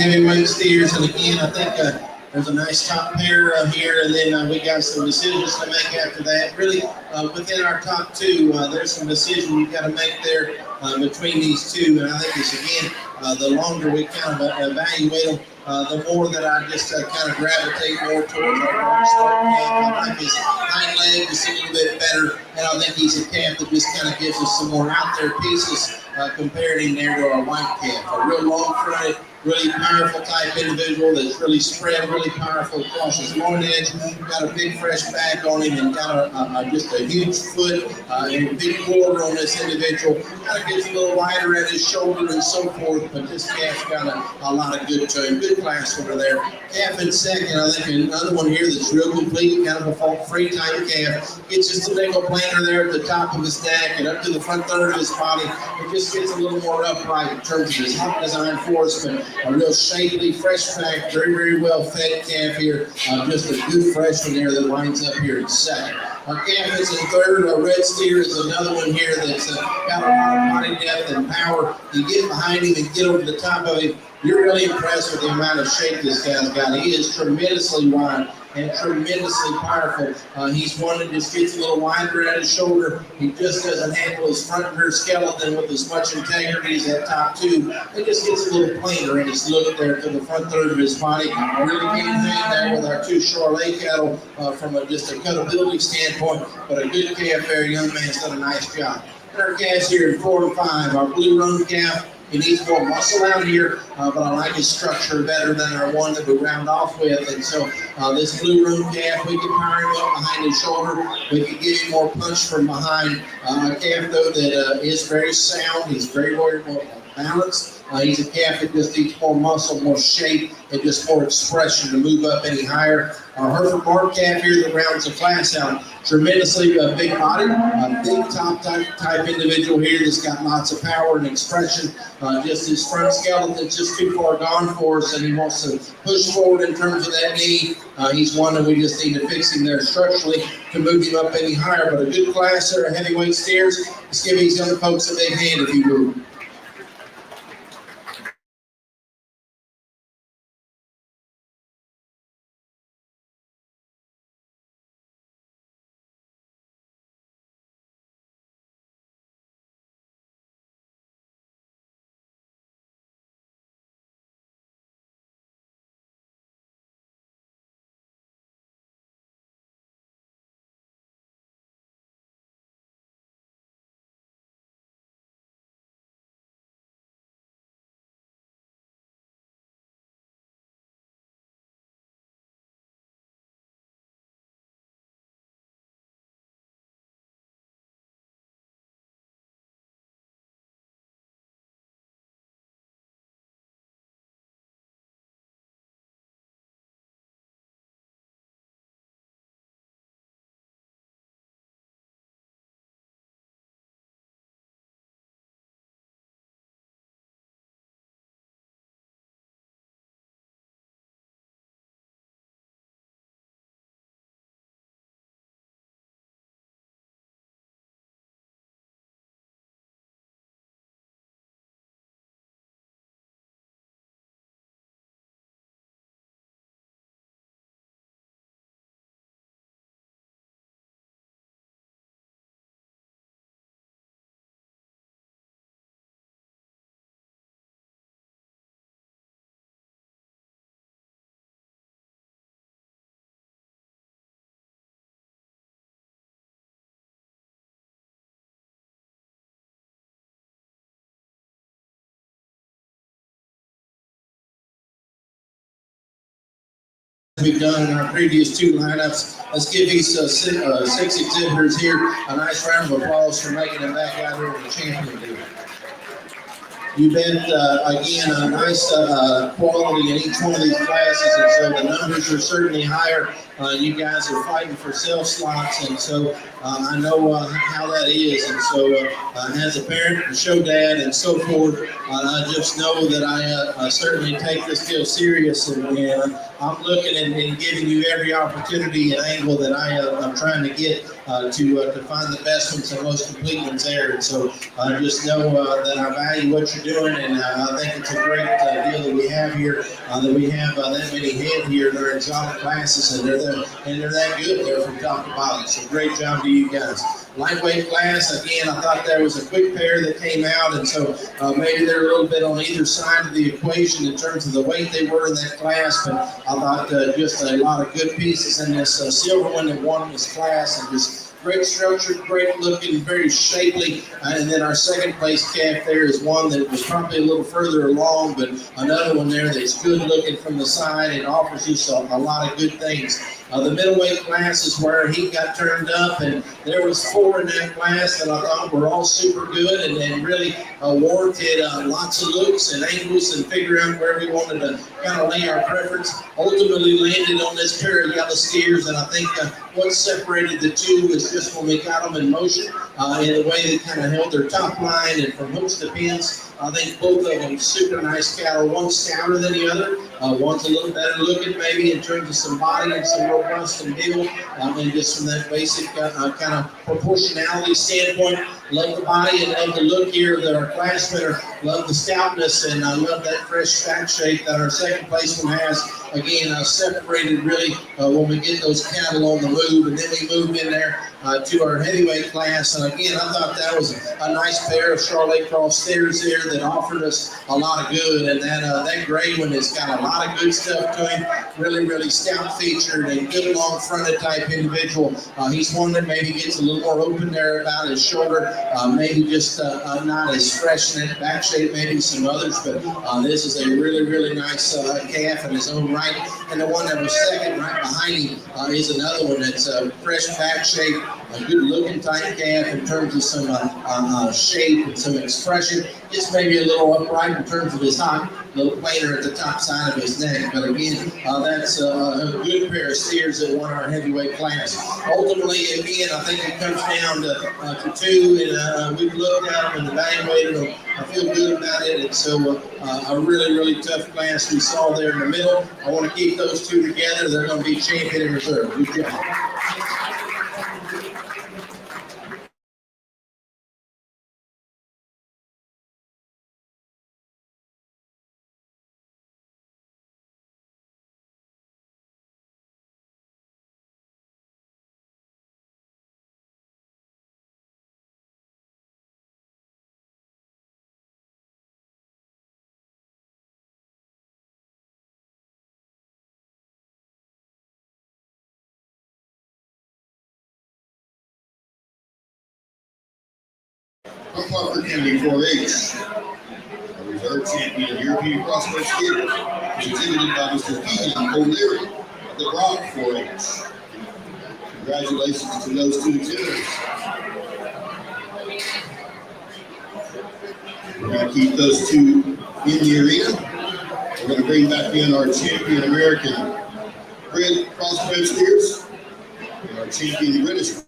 heavyweight steers, and again, I think there's a nice top pair here, and then we got some decisions to make after that. Really, within our top two, there's some decisions you've got to make there between these two, and I think it's, again, the longer we kind of evaluate them, the more that I just kind of gravitate more towards our dark sport calf. I like his hind leg just a little bit better, and I think he's a calf that just kind of gives us some more out there pieces comparing him there to our white calf. A real long-fronted, really powerful type individual that's really spread, really powerful across his loin edge, got a big fresh back on him, and got just a huge foot and a big quarter on this individual. Kind of gets a little wider at his shoulder and so forth, but this calf's got a lot of good to him. Good class over there. Calf in second, I think another one here that's real complete, kind of a fault-free type calf. Gets just a little planter there at the top of his neck and up to the front third of his body. It just gets a little more upright in terms of his hop design for us, but a real shapely, fresh back, very, very well fed calf here. Just a good fresh one there that winds up here in second. Our calf is in third. Our red steer is another one here that's got a lot of body depth and power. You get behind him and get over the top of him, you're really impressed with the amount of shape this guy's got. He is tremendously wide and tremendously powerful. He's one that just gets a little wider at his shoulder. He just doesn't handle his front and rear skeleton with as much integrity as that top two. It just gets a little plainer in his look there to the front third of his body. Really can't hang there with our two Charolais cattle from just a cutability standpoint, but a good calf there. Young man's done a nice job. And our calves here in 4 and 5, our blue roan calf. He needs more muscle out here, but I like his structure better than our one that we round off with. And so this blue room calf, we can power him up behind his shoulder. We can give him more punch from behind. A calf, though, that is very sound. He's very well balanced. He's a calf that just needs more muscle, more shape, and just more expression to move up any higher. Our Hereford Mark calf here that rounds the class out. Tremendously big body, a big top type individual here that's got lots of power and expression. Just his front skeleton's just too far gone for us, and he wants to push forward in terms of that knee. He's one that we just need to fix him there structurally to move him up any higher. But a good class there, heavyweight steers. Let's give these young folks a big hand if you will. We've done in our previous two lineups. Let's give these 6 exhibitors here a nice round of applause for making it back out here in the champion deal. You bet, again, a nice quality in each one of these classes, and so the numbers are certainly higher you guys are fighting for self slots, and so I know how that is. And so, as a parent, a show dad, and so forth, I just know that I certainly take this deal serious, and I'm looking and giving you every opportunity and angle that I'm trying to get to find the best ones and most complete ones there. And so just know that I value what you're doing, and I think it's a great deal that we have here, that we have that many head here that are in exotic classes, and they're that good. They're from top to bottom. So great job to you guys. Lightweight class, again, I thought there was a quick pair that came out, and so maybe they're a little bit on either side of the equation in terms of the weight they were in that class, but I thought just a lot of good pieces in this silver one that won this class, and just great structure, great looking, very shapely. And then our second place calf there is one that was probably a little further along, but another one there that's good looking from the side and offers you a lot of good things. The middleweight class is where he got turned up, and there was 4 in that class that I thought were all super good and really warranted lots of looks and angles and figure out where we wanted to kind of lay our preference. Ultimately landed on this pair of yellow steers, and I think what separated the two was just when we got them in motion, in the way they kind of held their top line and from hooks to pins. I think both of them super nice cattle. One's stouter than the other. One's a little better looking maybe in terms of some body and some robust and build, and just from that basic kind of proportionality standpoint. Love the body and love the look here that our class winner. Love the stoutness, and I love that fresh fat shape that our second place one has. Again, separated really when we get those cattle on the move, and then we move in there to our heavyweight class. And again, I thought that was a nice pair of Charlotte Cross steers there that offered us a lot of good. And that gray one has got a lot of good stuff to him. Really, really stout featured and good long fronted type individual. He's one that maybe gets a little more open there about his shoulder. Maybe just not as fresh in that back shape, maybe some others, but this is a really, really nice calf in his own right. And the one that was second right behind him is another one that's fresh back shape, a good looking tight calf in terms of some shape and some expression. Just maybe a little upright in terms of his hop, a little plainer at the top side of his neck. But again, that's a good pair of steers that won our heavyweight class. Ultimately, again, I think it comes down to 2, and we've looked at them and evaluated them. I feel good about it, and so a really, really tough class we saw there in the middle. I want to keep those 2 together. They're going to be champion in reserve. Good job. From Parker County 4-H, a reserve champion European Crossbow Steer, is exhibited by Mr. Ian O'Leary of the Brock 4-H. Congratulations to those 2 exhibitors. We're going to keep those 2 in the arena. We're going to bring back in our champion American bred crossbow steers and our champion British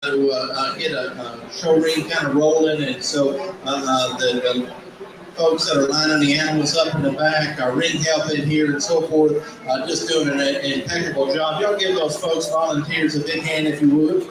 to get a show ring kind of rolling, and so the folks that are lining the animals up in the back, our ring help in here and so forth, just doing an impeccable job. Y'all give those folks, volunteers, a big hand if you would.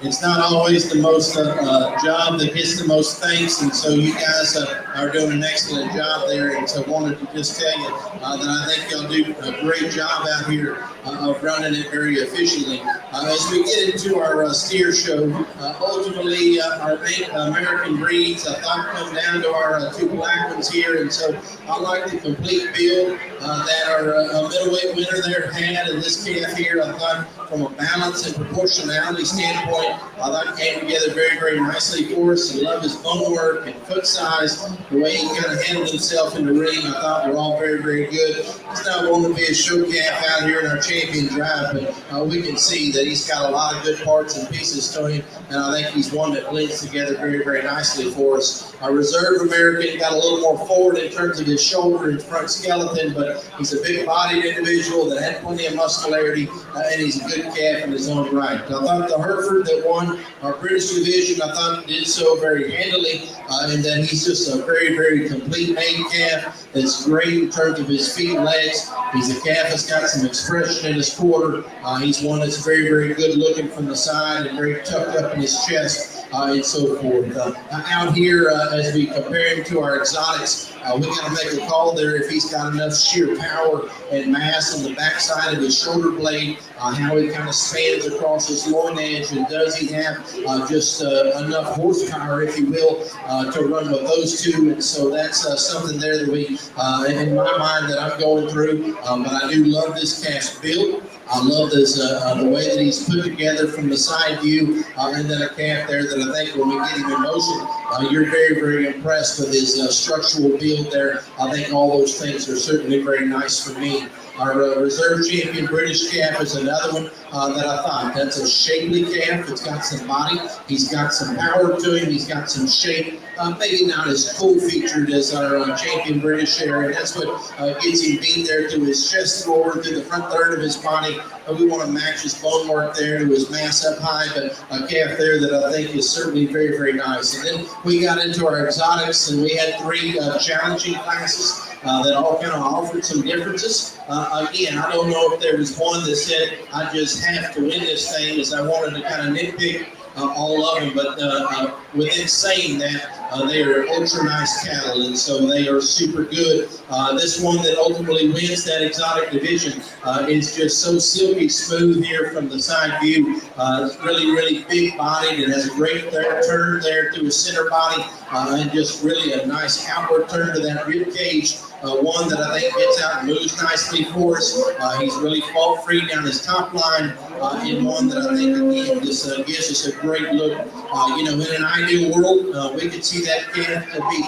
It's not always the most job that gets the most thanks, and so you guys are doing an excellent job there. And so I wanted to just tell you that I think y'all do a great job out here of running it very efficiently. As we get into our steer show, ultimately our main American breeds, I thought, come down to our two black ones here, and so I like the complete build that our middleweight winner there had in this calf here. I thought from a balance and proportionality standpoint, I thought it came together very, very nicely for us. I love his bone work and foot size, the way he kind of handled himself in the ring. I thought were all very, very good. He's not going to be a show calf out here in our champion drive, but we can see that he's got a lot of good parts and pieces to him, and I think he's one that blends together very, very nicely for us. Our reserve American got a little more forward in terms of his shoulder and front skeleton, but he's a big-bodied individual that had plenty of muscularity, and he's a good calf in his own right. I thought the Hereford that won our British division, I thought did so very handily, and that he's just a very, very complete made calf that's great in terms of his feet and legs. He's a calf that's got some expression in his quarter. He's one that's very, very good looking from the side and very tucked up in his chest, and so forth. Out here, as we compare him to our exotics, we got to make a call there if he's got enough sheer power and mass on the backside of his shoulder blade, how he kind of spans across his loin edge, and does he have just enough horsepower, if you will, to run with those two. And so that's something there that we, in my mind, that I'm going through. But I do love this calf's build. I love this, the way that he's put together from the side view, and then a calf there that I think when we get him in motion, you're very, very impressed with his structural build there. I think all those things are certainly very nice for me. Our reserve champion British calf is another one that I thought. That's a shapely calf. It's got some body. He's got some power to him. He's got some shape. Maybe not as full featured as our champion British there, and that's what gets him beat there to his chest forward, to the front third of his body. We want to match his bone work there to his mass up high, but a calf there that I think is certainly very, very nice. And then we got into our exotics, and we had three challenging classes that all kind of offered some differences. Again, I don't know if there was one that said, I just have to win this thing, as I wanted to kind of nitpick all of them, but within saying that, they are ultra nice cattle, and so they are super good. This one that ultimately wins that exotic division is just so silky smooth here from the side view. It's really, really big bodied and has a great turn there through his center body, and just really a nice outward turn to that rib cage. One that I think gets out and moves nicely for us. He's really fault free down his top line, and one that I think again just gives us a great look. In an ideal world, we could see that calf to be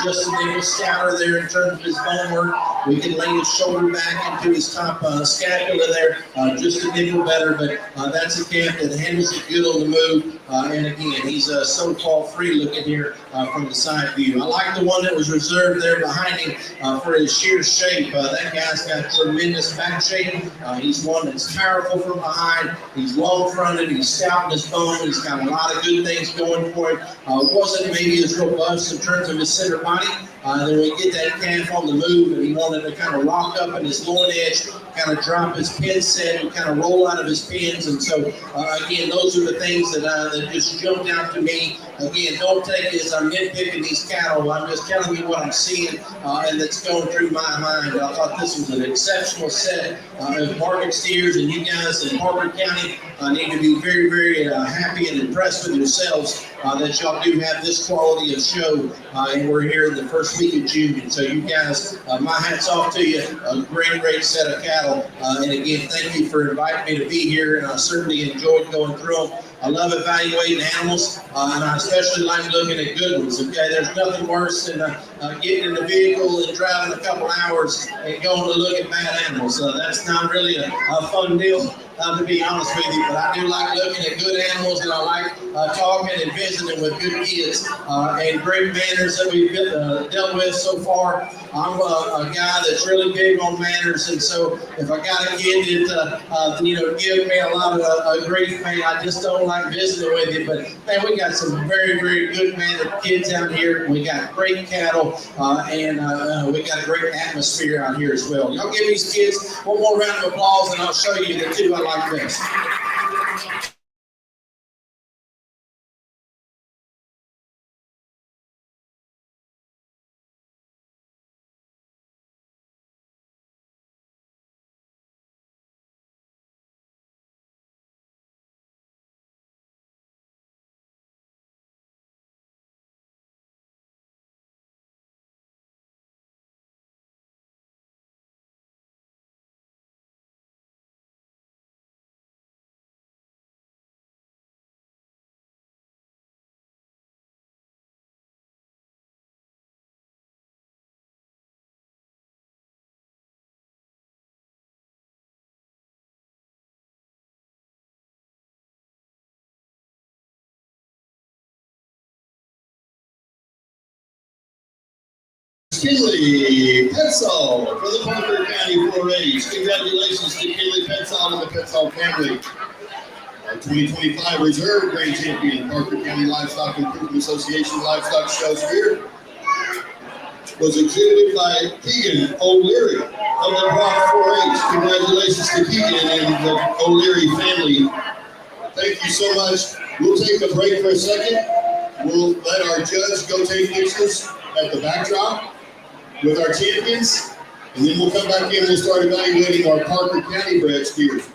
just a little stouter there in terms of his bone work. We can lay his shoulder back into his top scapula there, just a little better, but that's a calf that handles it good on the move. And again, he's so fault free looking here from the side view. I like the one that was reserved there behind him for his sheer shape. That guy's got tremendous back shape. He's one that's powerful from behind. He's long fronted. He's stout in his bone. He's got a lot of good things going for him. Wasn't maybe as robust in terms of his center body. Then we get that calf on the move, and he wanted to kind of lock up in his loin edge, kind of drop his pin set and kind of roll out of his pins. And so, again, those are the things that just jumped out to me. Again, don't take it as I'm nitpicking these cattle. I'm just telling you what I'm seeing, and that's going through my mind. I thought this was an exceptional set of market steers, and you guys in Harper County need to be very, very happy and impressed with yourselves that y'all do have this quality of show, and we're here in the first week of June. And so you guys, my hat's off to you. A great, great set of cattle. And again, thank you for inviting me to be here, and I certainly enjoyed going through them. I love evaluating animals, and I especially like looking at good ones. Okay, there's nothing worse than getting in the vehicle and driving a couple hours and going to look at bad animals. That's not really a fun deal. to be honest with you. But I do like looking at good animals, and I like talking and visiting with good kids and great manners that we've dealt with so far. I'm a guy that's really big on manners, and so if I got a kid that give me a lot of grief, man, I just don't like visiting with you. But man, we got some very, very good mannered kids out here. We got great cattle, and we got a great atmosphere out here as well. Y'all give these kids one more round of applause, and I'll show you the two I like best. Kinley Petzall for the Parker County 4-H. Congratulations to Kinley Petzall and the Petzall family. Our 2025 Reserve Grand Champion, Parker County Livestock Improvement Association Livestock Show Steer, was exhibited by Keegan O'Leary of the Brock 4-H. Congratulations to Keegan and the O'Leary family. Thank you so much. We'll take a break for a second. We'll let our judge go take pictures at the backdrop with our champions, and then we'll come back in and we'll start evaluating our Parker County bred steers.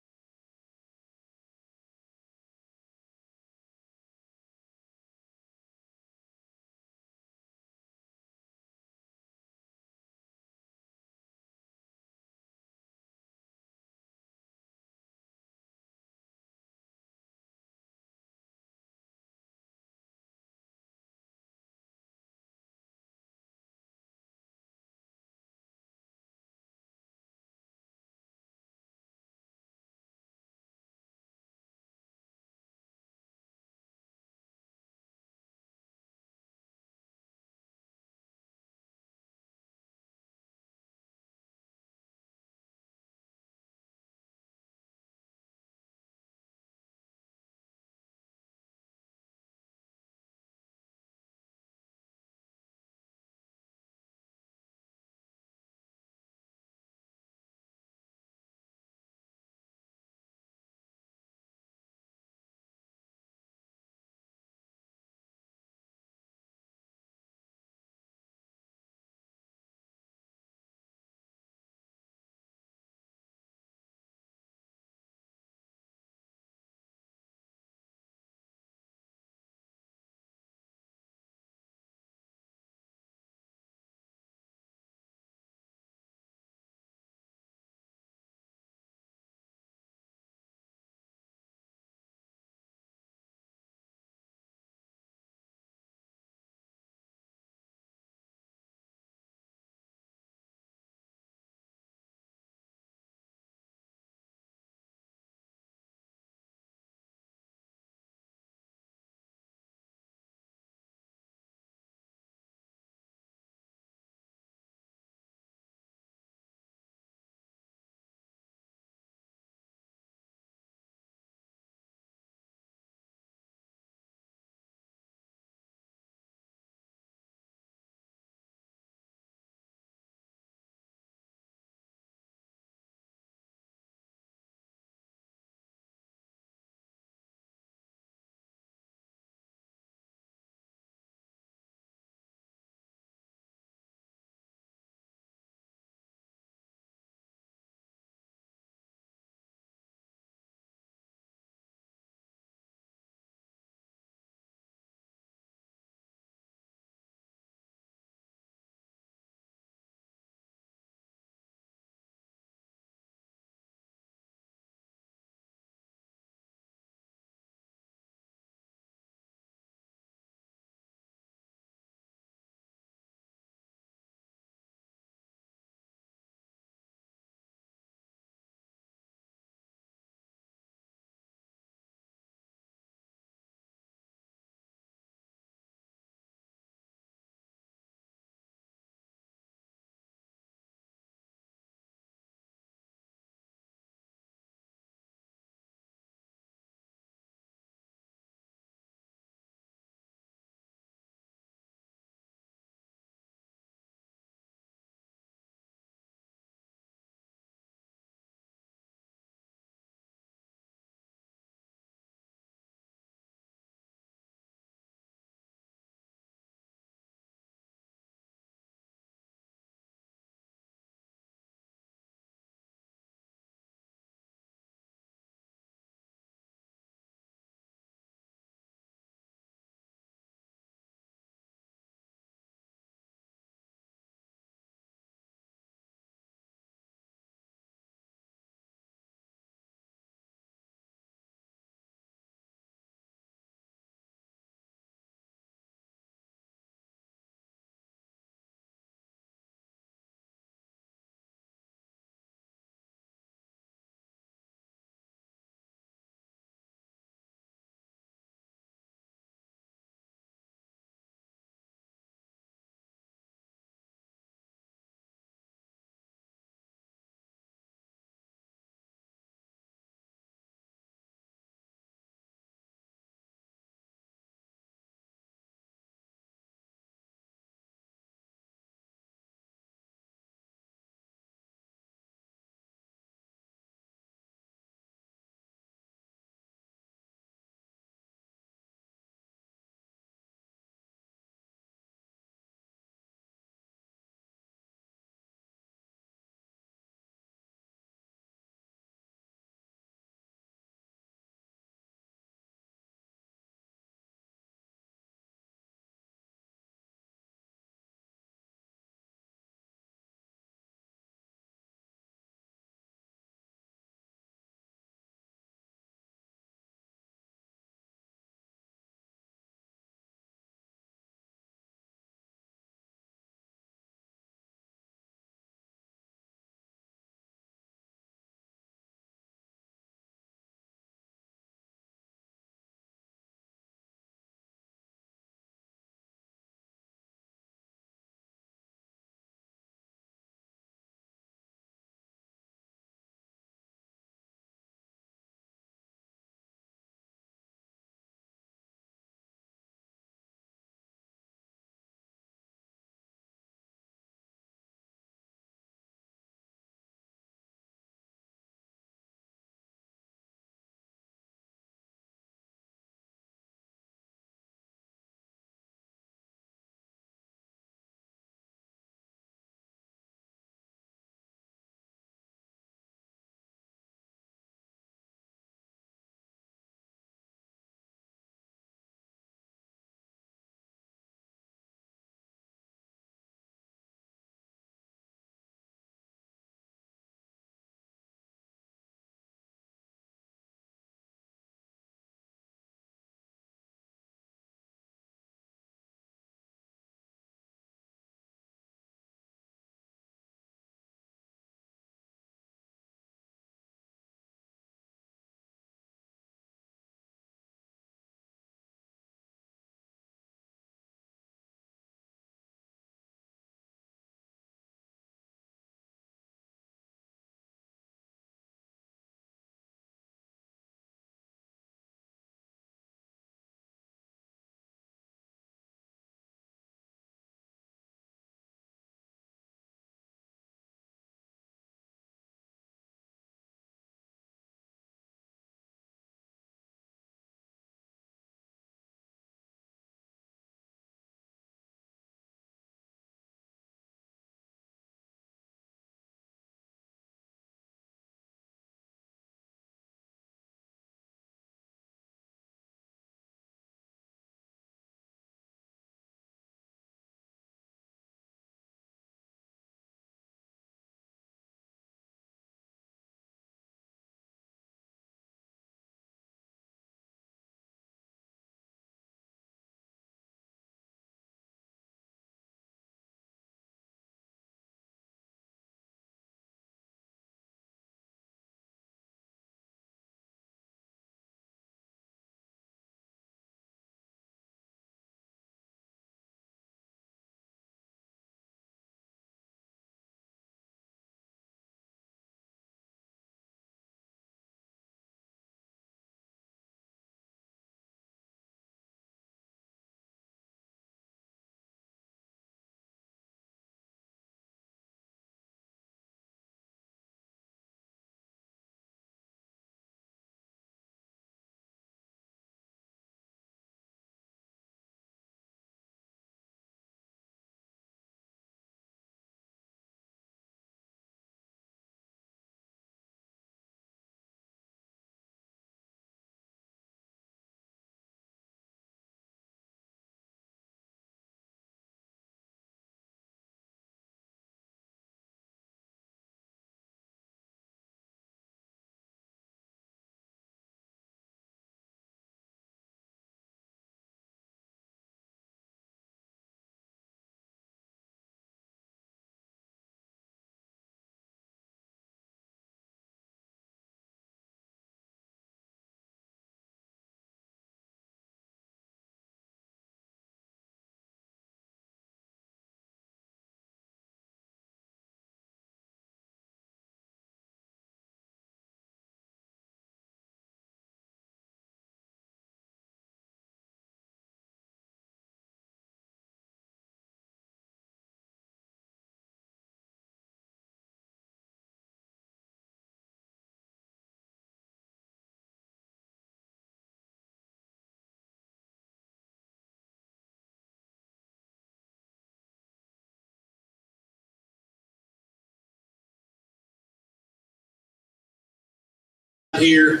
here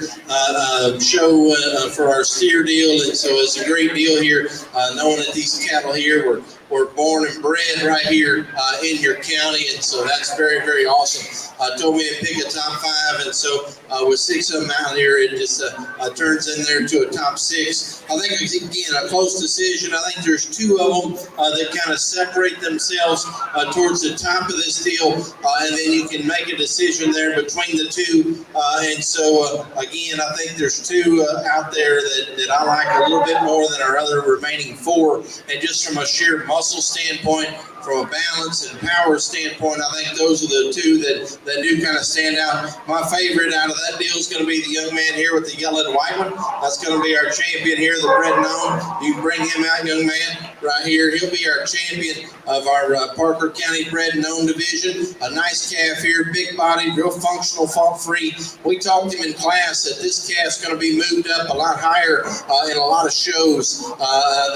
show for our steer deal, and so it's a great deal here, knowing that these cattle here were born and bred right here in your county, and so that's very, very awesome. Told me to pick a top 5, and so with 6 of them out here, it just turns in there to a top 6. I think, again, a close decision. I think there's 2 of them that kind of separate themselves towards the top of this deal, and then you can make a decision there between the 2. And so, again, I think there's 2 out there that I like a little bit more than our other remaining 4. And just from a sheer muscle standpoint, from a balance and power standpoint, I think those are the 2 that do kind of stand out. My favorite out of that deal is going to be the young man here with the yellow and white one. That's going to be our champion here, the bred and owned. You can bring him out, young man, right here. He'll be our champion of our Parker County bred and owned division. A nice calf here, big body, real functional, fault-free. We talked to him in class that this calf's going to be moved up a lot higher in a lot of shows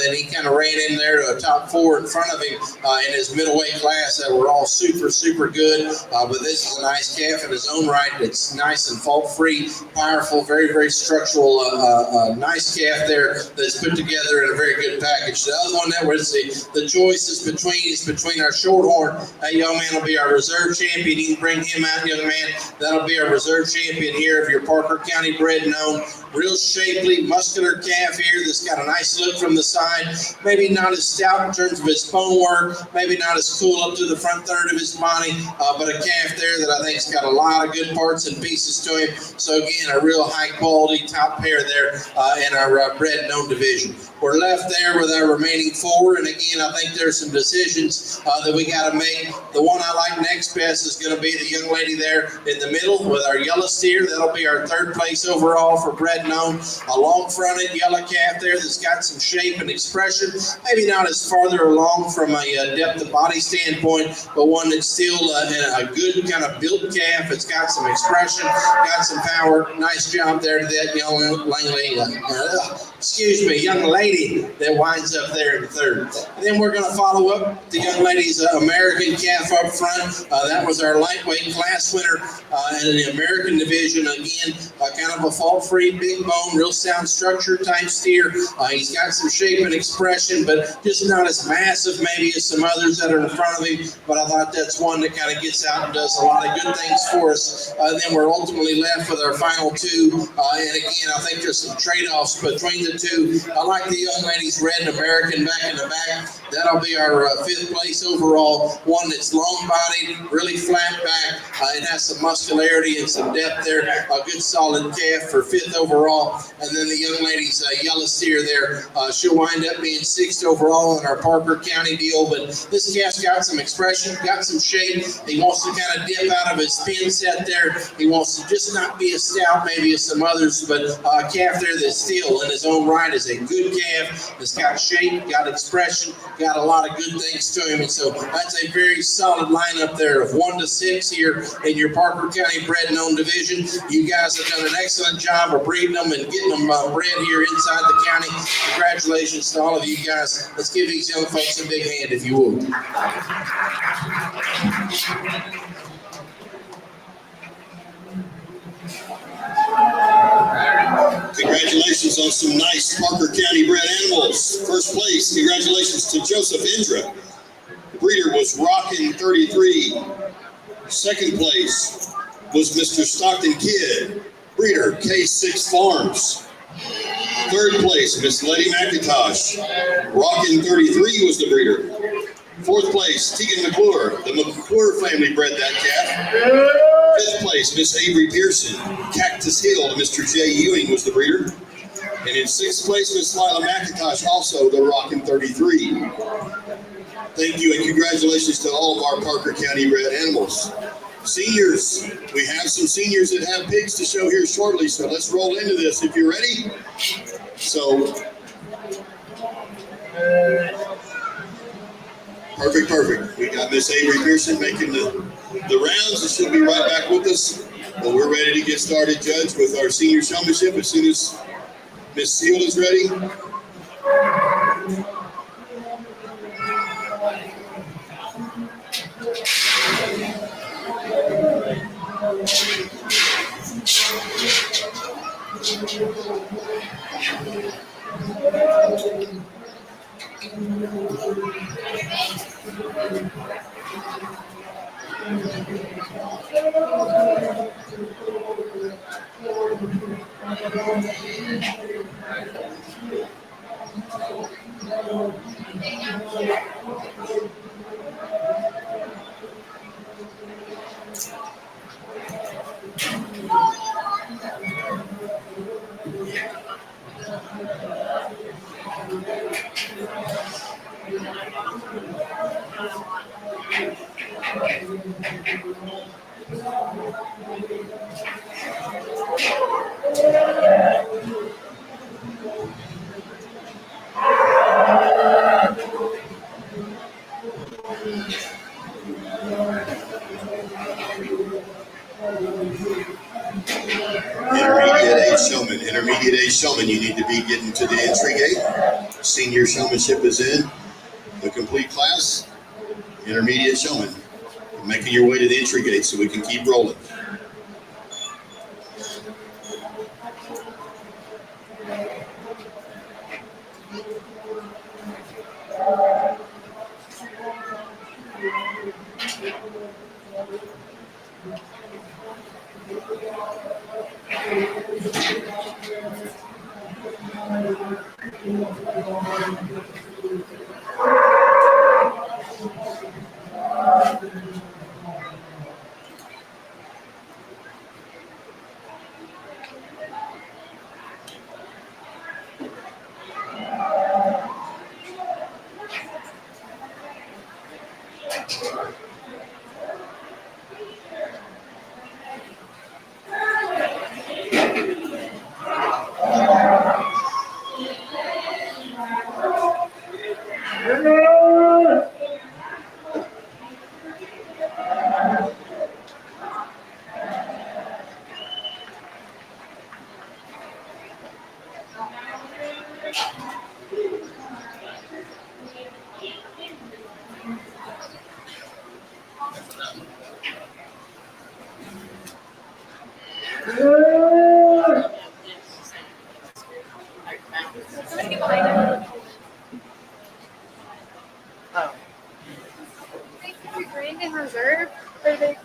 than he kind of ran in there to a top 4 in front of him in his middleweight class that were all super, super good. But this is a nice calf in his own right. It's nice and fault-free, powerful, very, very structural, nice calf there that's put together in a very good package. The other one that was the choice is between our Shorthorn. That young man will be our reserve champion. You can bring him out, young man. That'll be our reserve champion here of your Parker County bred and owned. Real shapely, muscular calf here that's got a nice look from the side. Maybe not as stout in terms of his bone work, maybe not as cool up to the front third of his body, but a calf there that I think's got a lot of good parts and pieces to him. So again, a real high quality top pair there in our bred and owned division. We're left there with our remaining 4, and again, I think there's some decisions that we got to make. The one I like next best is going to be the young lady there in the middle with our yellow steer. That'll be our 3rd place overall for bred and owned. A long-fronted yellow calf there that's got some shape and expression. Maybe not as farther along from a depth of body standpoint, but one that's still a good kind of built calf. It's got some expression, got some power. Nice job there to that young lady that winds up there in 3rd. And then we're going to follow up the young lady's American calf up front. That was our lightweight class winner in the American division. Again, kind of a fault-free, big bone, real sound structure type steer. He's got some shape and expression, but just not as massive maybe as some others that are in front of him. But I thought that's one that kind of gets out and does a lot of good things for us. Then we're ultimately left with our final 2. And again, I think there's some trade-offs between the 2. I like the young lady's red and American back in the back. That'll be our 5th place overall. One that's long-bodied, really flat back. It has some muscularity and some depth there. A good solid calf for 5th overall. And then the young lady's yellow steer there. She'll wind up being 6th overall in our Parker County deal. But this calf's got some expression, got some shape. He wants to kind of dip out of his pin set there. He wants to just not be as stout maybe as some others, but a calf there that's still in his own right is a good calf. It's got shape, got expression, got a lot of good things to him. And so that's a very solid lineup there of 1 to 6 here in your Parker County bred and owned division. You guys have done an excellent job of breeding them and getting them bred here inside the county. Congratulations to all of you guys. Let's give these young folks a big hand if you would. Congratulations on some nice Parker County bred animals. 1st place, congratulations to Joseph Indra. The breeder was Rockin' 33. 2nd place was Mr. Stockton Kidd, breeder K6 Farms. 3rd place, Miss Letty McIntosh. Rockin' 33 was the breeder. 4th place, Tegan McClure. The McClure family bred that calf. 5th place, Miss Avery Pearson. Cactus Hill, Mr. J. Ewing was the breeder. And in 6th place, Miss Lila McIntosh, also the Rockin' 33. Thank you and congratulations to all of our Parker County bred animals. Seniors, we have some seniors that have pigs to show here shortly, so let's roll into this if you're ready. So, perfect. We got Miss Avery Pearson making the rounds, and she'll be right back with us. But we're ready to get started, Judge, with our senior showmanship as soon as Miss Seal is ready. Intermediate A showman, you need to be getting to the entry gate. Senior showmanship is in. The complete class. Intermediate showman, making your way to the entry gate so we can keep rolling. In reserve, or they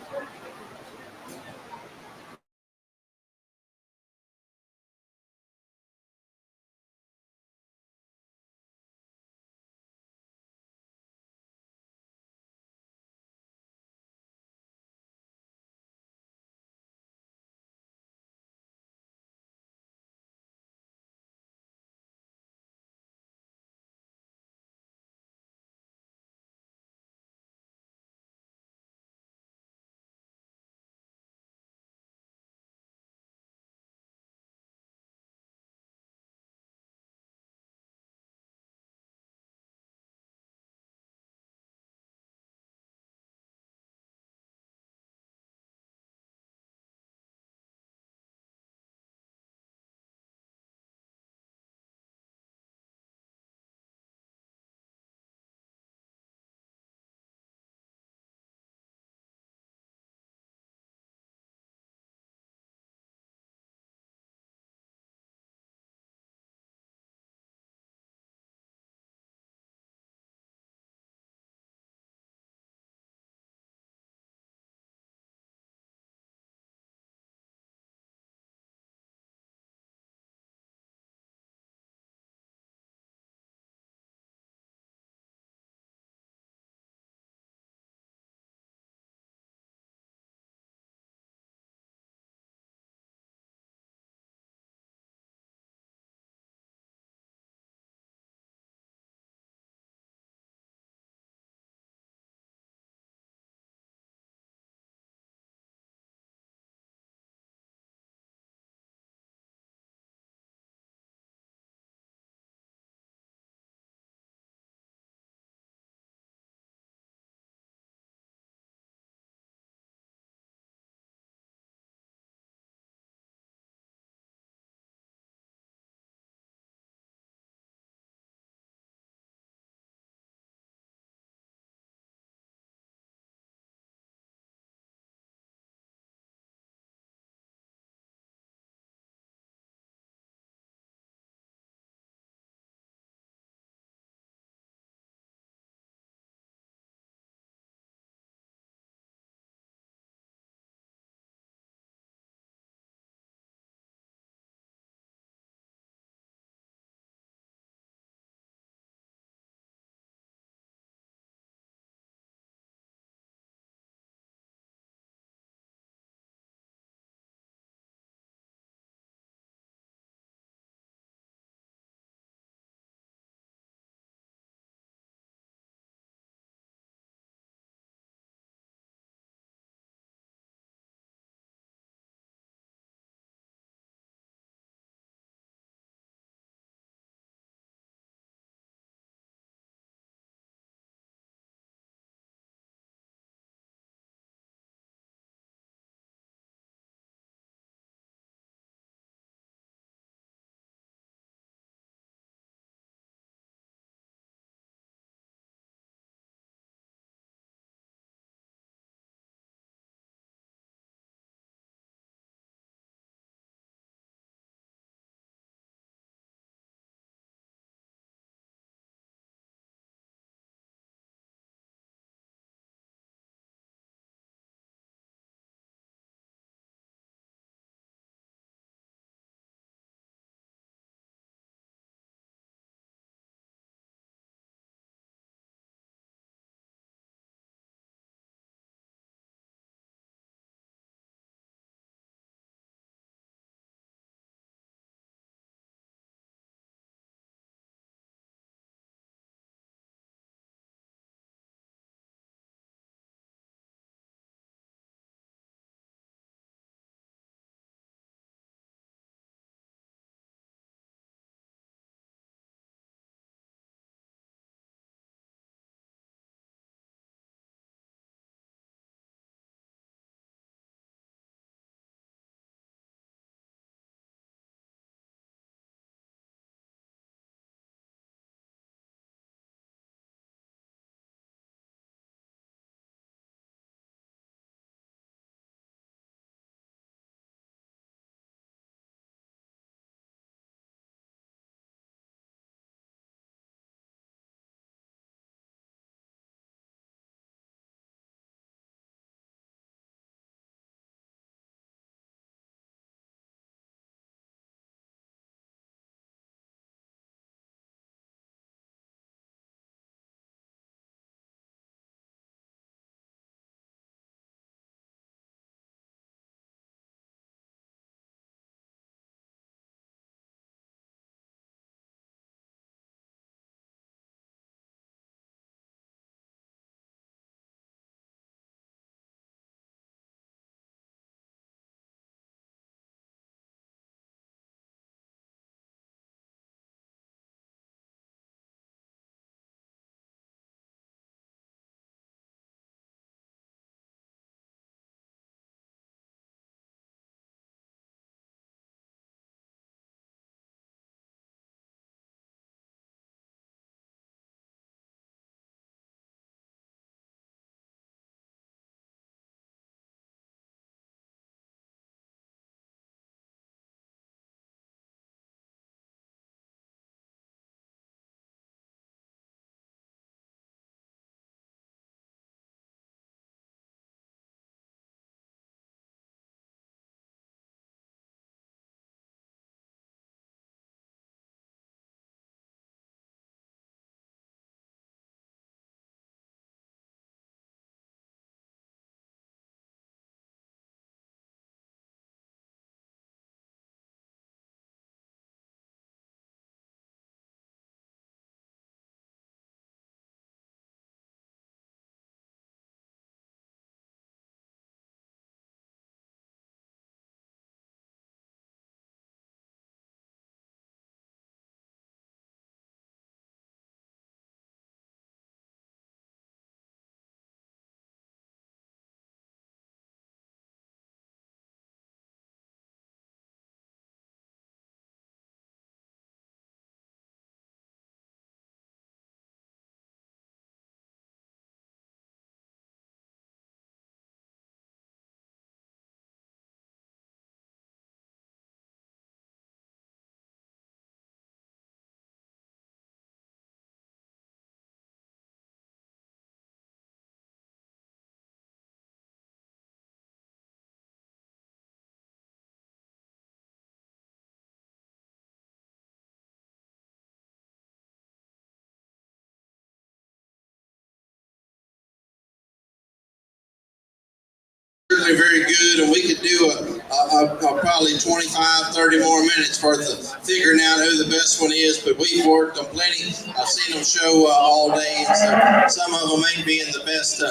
certainly very good, and we could do a probably 25, 30 more minutes worth of figuring out who the best one is, but we've worked on plenty. I've seen them show all day, and so some of them ain't being the best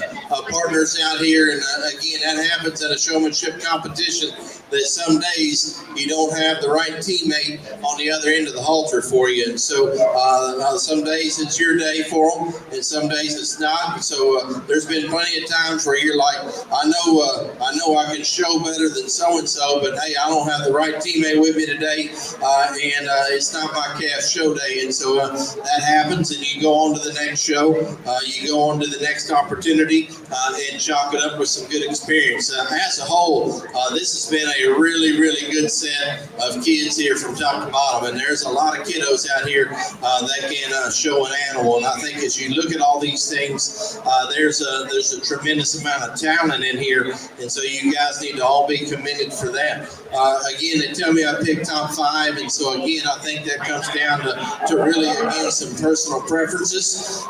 partners out here, and again, that happens at a showmanship competition, that some days you don't have the right teammate on the other end of the halter for you, and so some days it's your day for them, and some days it's not, and so there's been plenty of times where you're like, I know I can show better than so-and-so, but hey, I don't have the right teammate with me today, and it's not my calf show day, and so that happens, and you go on to the next show, you go on to the next opportunity, and chalk it up with some good experience. As a whole, this has been a really, really good set of kids here from top to bottom, and there's a lot of kiddos out here that can show an animal, and I think as you look at all these things, there's a tremendous amount of talent in here, and so you guys need to all be committed for that. Again, they tell me I picked top 5, and so again, I think that comes down to really, again, some personal preferences.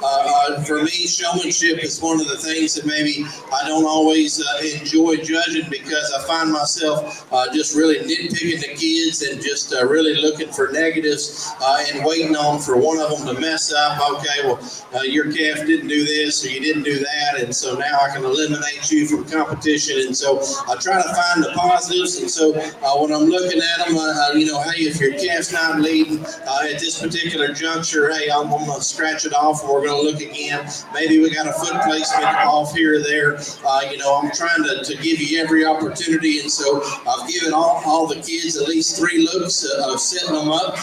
For me, showmanship is one of the things that maybe I don't always enjoy judging, because I find myself just really nitpicking the kids and just really looking for negatives and waiting on for one of them to mess up. Okay, well, your calf didn't do this or you didn't do that, and so now I can eliminate you from competition. And so I try to find the positives, and so when I'm looking at them, hey, if your calf's not leading at this particular juncture, hey, I'm going to scratch it off and we're going to look again. Maybe we got a foot placement off here or there. I'm trying to give you every opportunity, and so I've given all the kids at least 3 looks of setting them up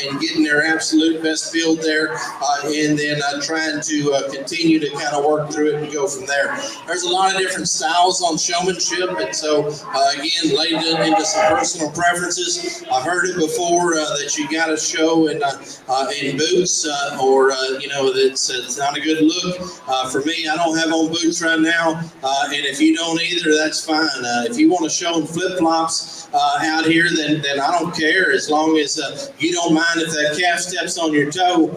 and getting their absolute best build there, and then trying to continue to kind of work through it and go from there. There's a lot of different styles on showmanship, and so again, laid into some personal preferences. I've heard it before that you got to show in boots, or it's not a good look. For me, I don't have on boots right now, and if you don't either, that's fine. If you want to show in flip-flops out here, then I don't care, as long as you don't mind if that calf steps on your toe.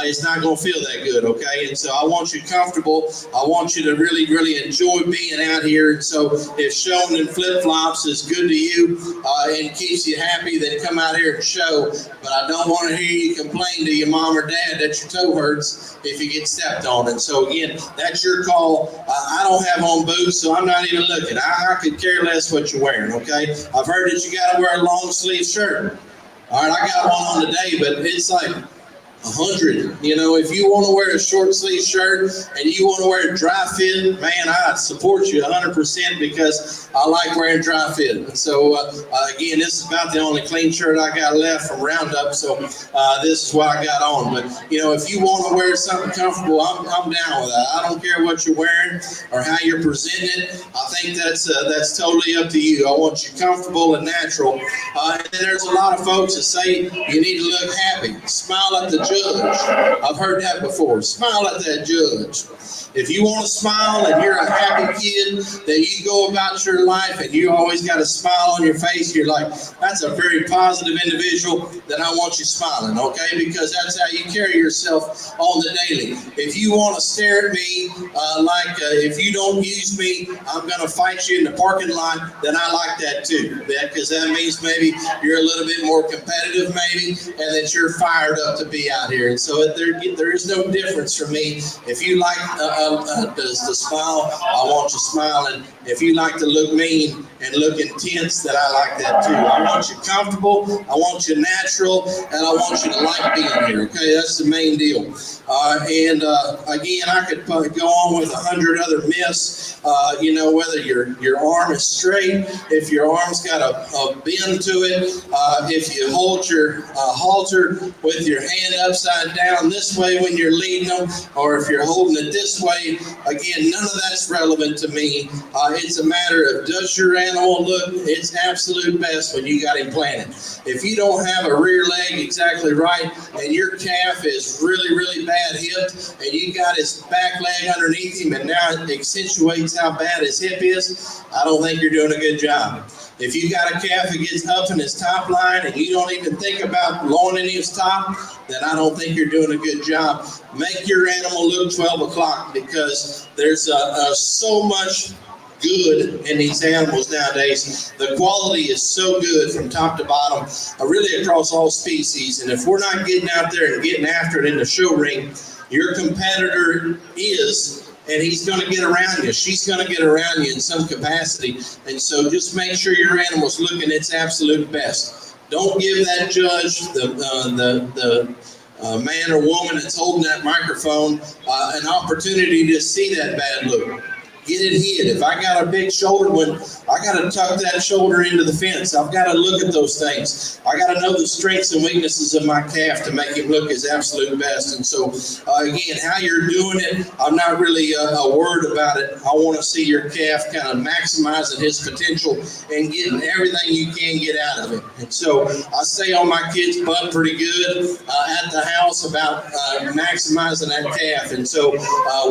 It's not going to feel that good, okay? And so I want you comfortable. I want you to really, really enjoy being out here. And so if showing in flip-flops is good to you and keeps you happy, then come out here and show. But I don't want to hear you complain to your mom or dad that your toe hurts if you get stepped on. And so again, that's your call. I don't have on boots, so I'm not even looking. I could care less what you're wearing, okay? I've heard that you got to wear a long sleeve shirt. All right, I got one on today, but it's like 100. If you want to wear a short sleeve shirt and you want to wear a dry fit, man, I support you 100%, because I like wearing dry fit. So again, this is about the only clean shirt I got left from Roundup, so this is what I got on. But if you want to wear something comfortable, I'm down with that. I don't care what you're wearing or how you're presenting it. I think that's totally up to you. I want you comfortable and natural. And then there's a lot of folks that say you need to look happy. Smile at the judge. I've heard that before. Smile at that judge. If you want to smile and you're a happy kid, then you go about your life and you always got a smile on your face. You're like, that's a very positive individual, then I want you smiling, okay? Because that's how you carry yourself on the daily. If you want to stare at me if you don't use me, I'm going to fight you in the parking lot, then I like that too. Because that means maybe you're a little bit more competitive maybe, and that you're fired up to be out here. And so there is no difference for me. If you like the smile, I want you smiling. If you like to look mean and look intense, then I like that too. I want you comfortable, I want you natural, and I want you to like being here, okay? That's the main deal. Again, I could probably go on with 100 other myths, whether your arm is straight, if your arm's got a bend to it, if you hold your halter with your hand upside down this way when you're leading them, or if you're holding it this way. Again, none of that's relevant to me. It's a matter of, does your animal look its absolute best when you got him planted? If you don't have a rear leg exactly right, and your calf is really, really bad hipped, and you got his back leg underneath him, and now it accentuates how bad his hip is, I don't think you're doing a good job. If you got a calf that gets up in his top line and you don't even think about lowering any of his top, then I don't think you're doing a good job. Make your animal look 12 o'clock, because there's so much good in these animals nowadays. The quality is so good from top to bottom, really across all species. And if we're not getting out there and getting after it in the show ring, your competitor is, and he's going to get around you. She's going to get around you in some capacity. And so just make sure your animal's looking its absolute best. Don't give that judge, the man or woman that's holding that microphone, an opportunity to see that bad look. Get it hid. If I got a big shoulder one, I got to tuck that shoulder into the fence. I've got to look at those things. I got to know the strengths and weaknesses of my calf to make him look his absolute best. And so, again, how you're doing it, I'm not really worried about it. I want to see your calf kind of maximizing his potential and getting everything you can get out of it. And so I stay on my kid's butt pretty good at the house about maximizing that calf. And so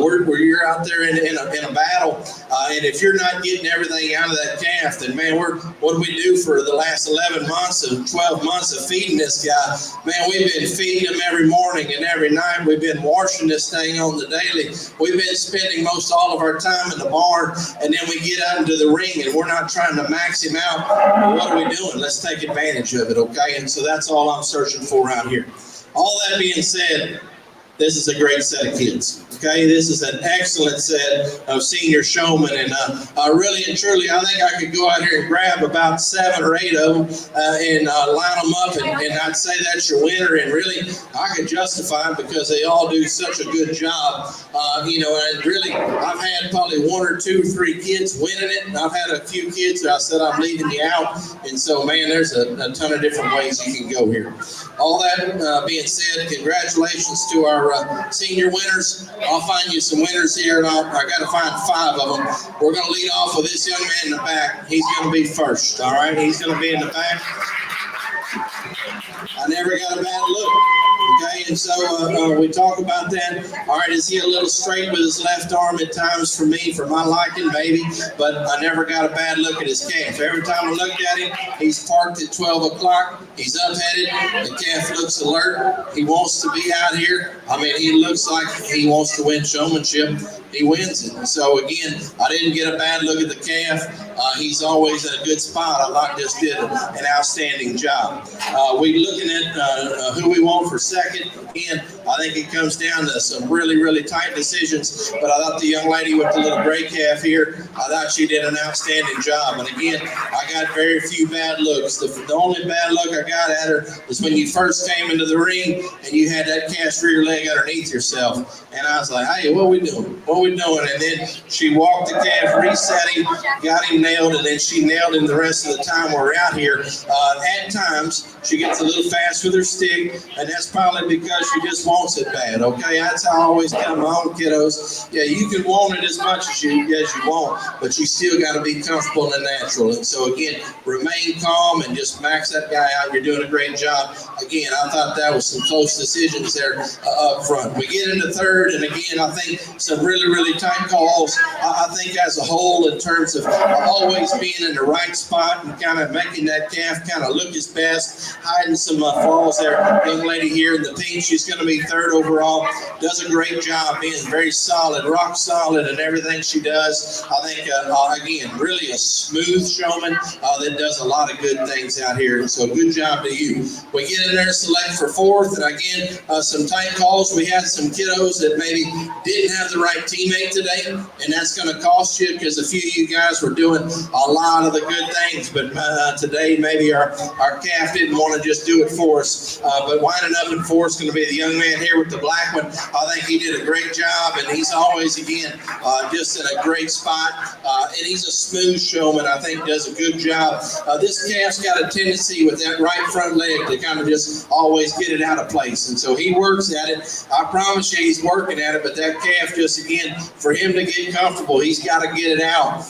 where you're out there in a battle, and if you're not getting everything out of that calf, then man, what do we do for the last 11 months of 12 months of feeding this guy? Man, we've been feeding him every morning and every night. We've been washing this thing on the daily. We've been spending most all of our time in the barn, and then we get out into the ring and we're not trying to max him out. Well, what are we doing? Let's take advantage of it, okay? And so that's all I'm searching for out here. All that being said, this is a great set of kids. Okay, this is an excellent set of senior showmen, and really and truly, I think I could go out here and grab about 7 or 8 of them and line them up, and I'd say that's your winner. And really, I could justify it because they all do such a good job. And really, I've had probably 1 or 2, 3 kids winning it, and I've had a few kids that I said I'm leaving you out. And so, man, there's a ton of different ways you can go here. All that being said, congratulations to our senior winners. I'll find you some winners here, and I got to find 5 of them. We're going to lead off with this young man in the back. He's going to be first, all right? He's going to be in the back. I never got a bad look. Okay, and so we talk about that. All right, is he a little straight with his left arm at times for me, for my liking, maybe? But I never got a bad look at his calf. Every time I looked at him, he's parked at 12 o'clock. He's up-headed. The calf looks alert. He wants to be out here. I mean, he looks like he wants to win showmanship. He wins it. So, again, I didn't get a bad look at the calf. He's always in a good spot. I just did an outstanding job. We looking at who we want for second. Again, I think it comes down to some really, really tight decisions. But I thought the young lady with the little gray calf here, I thought she did an outstanding job. And again, I got very few bad looks. The only bad look I got at her was when you first came into the ring and you had that cast rear leg underneath yourself. And I was like, hey, what are we doing? What are we doing? And then she walked the calf, reset him, got him nailed, and then she nailed him the rest of the time we're out here. At times, she gets a little fast with her stick, and that's probably because she just wants it bad, okay? That's how I always tell my own kiddos. Yeah, you can want it as much as you want, but you still got to be comfortable and natural. And so, again, remain calm and just max that guy out. You're doing a great job. Again, I thought that was some close decisions there up front. We get into third, and again, I think some really, really tight calls. I think as a whole, in terms of always being in the right spot and kind of making that calf kind of look his best, hiding some falls there. Young lady here in the pink, she's going to be third overall. Does a great job being very solid, rock solid in everything she does. I think, again, really a smooth showman that does a lot of good things out here. And so good job to you. We get in there, select for fourth, and again, some tight calls. We had some kiddos that maybe didn't have the right teammate today, and that's going to cost you because a few of you guys were doing a lot of the good things, but today maybe our calf didn't want to just do it for us. But winding up in fourth is going to be the young man here with the black one. I think he did a great job, and he's always, again, just in a great spot. And he's a smooth showman. I think does a good job. This calf's got a tendency with that right front leg to kind of just always get it out of place, and so he works at it. I promise you he's working at it, but that calf just, again, for him to get comfortable, he's got to get it out.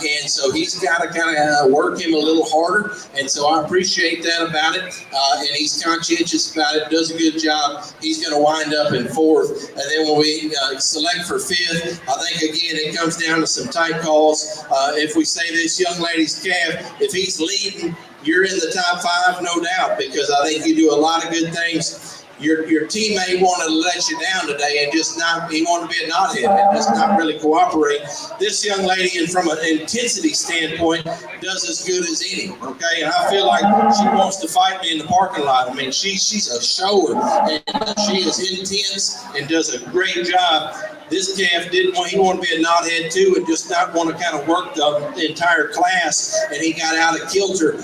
And so he's got to kind of work him a little harder. And so I appreciate that about it. And he's conscientious about it, does a good job. He's going to wind up in fourth. And then when we select for fifth, I think, again, it comes down to some tight calls. If we say this young lady's calf, if he's leading, you're in the top 5, no doubt, because I think you do a lot of good things. your teammate wanted to let you down today and just not, he wanted to be a knothead and just not really cooperate. This young lady, and from an intensity standpoint, does as good as any, okay? And I feel like she wants to fight me in the parking lot. I mean, she's a shower, and she is intense and does a great job. This calf didn't want, he wanted to be a knothead too and just not want to kind of work the entire class, and he got out of kilter.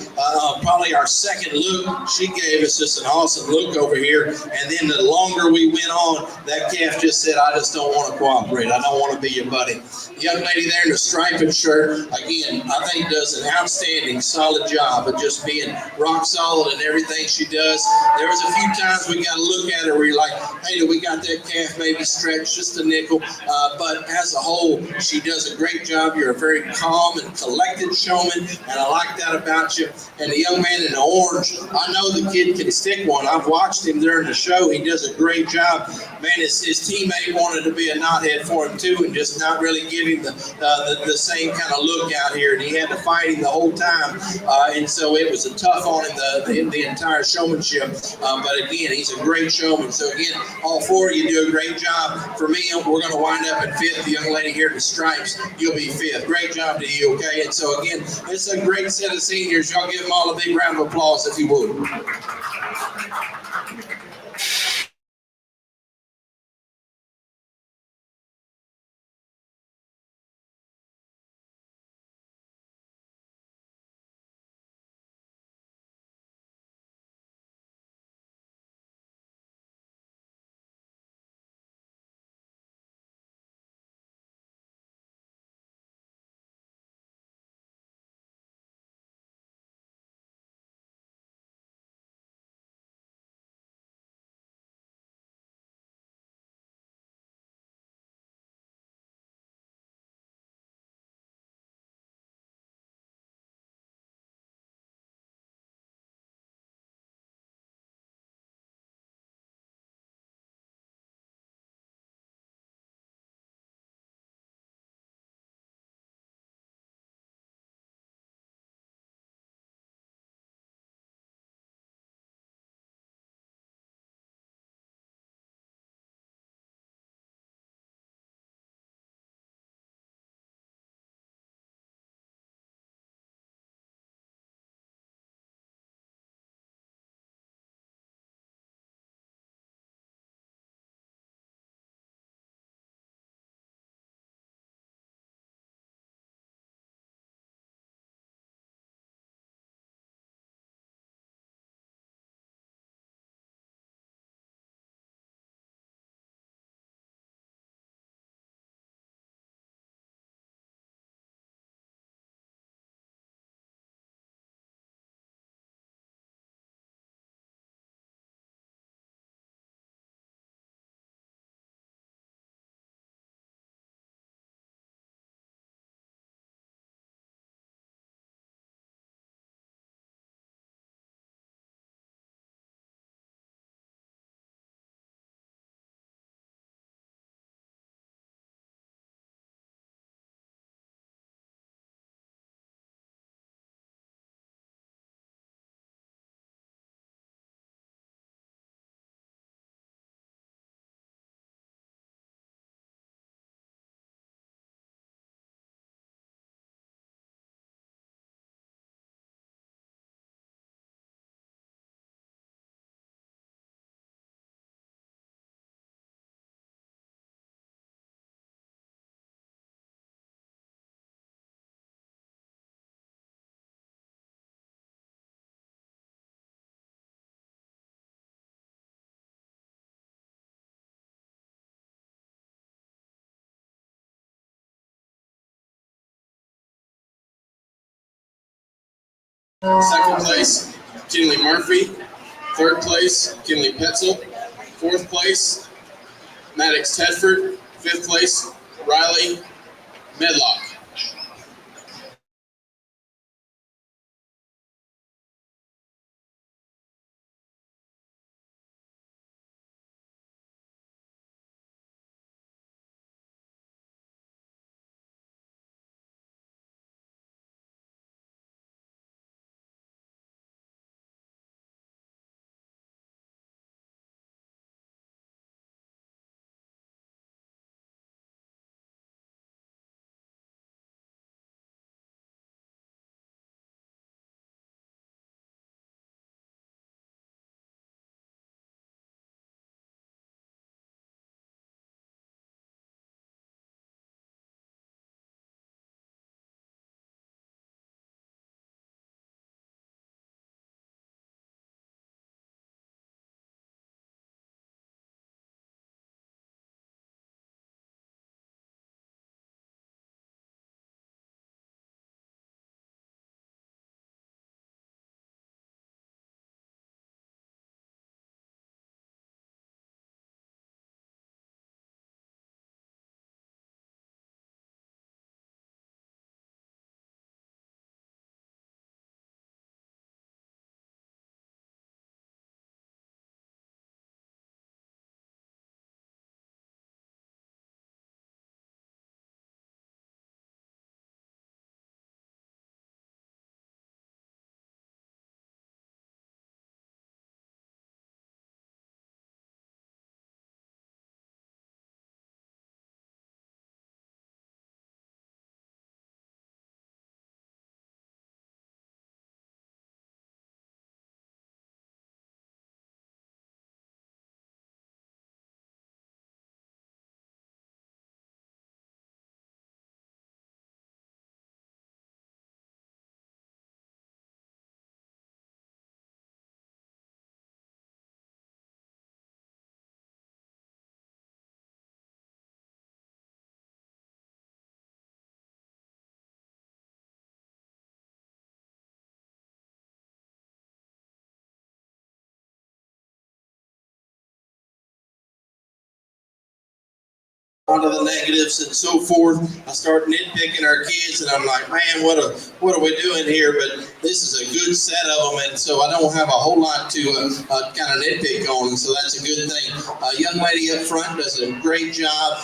Probably our second look, she gave us just an awesome look over here, and then the longer we went on, that calf just said, I just don't want to cooperate. I don't want to be your buddy. The young lady there in the striped shirt, again, I think does an outstanding, solid job of just being rock solid in everything she does. There was a few times we got to look at her where you're like, hey, do we got that calf maybe stretched just a nickel? But as a whole, she does a great job. You're a very calm and collected showman, and I like that about you. And the young man in the orange, I know the kid can stick one. I've watched him during the show. He does a great job. Man, his teammate wanted to be a knothead for him too, and just not really give him the same kind of look out here. And he had to fight him the whole time, and so it was a tough on him the entire showmanship. But again, he's a great showman. So again, all four of you do a great job. For me, we're going to wind up in fifth. The young lady here in the stripes, you'll be fifth. Great job to you, okay? And so again, it's a great set of seniors. Y'all give them all a big round of applause if you would. Second place, Kinley Murphy. Third place, Kinley Petzel. Fourth place, Maddox Tedford. Fifth place, Riley Medlock. onto the negatives and so forth. I start nitpicking our kids, and I'm like, man, what are we doing here? But this is a good set of them, and so I don't have a whole lot to kind of nitpick on, and so that's a good thing. Young lady up front does a great job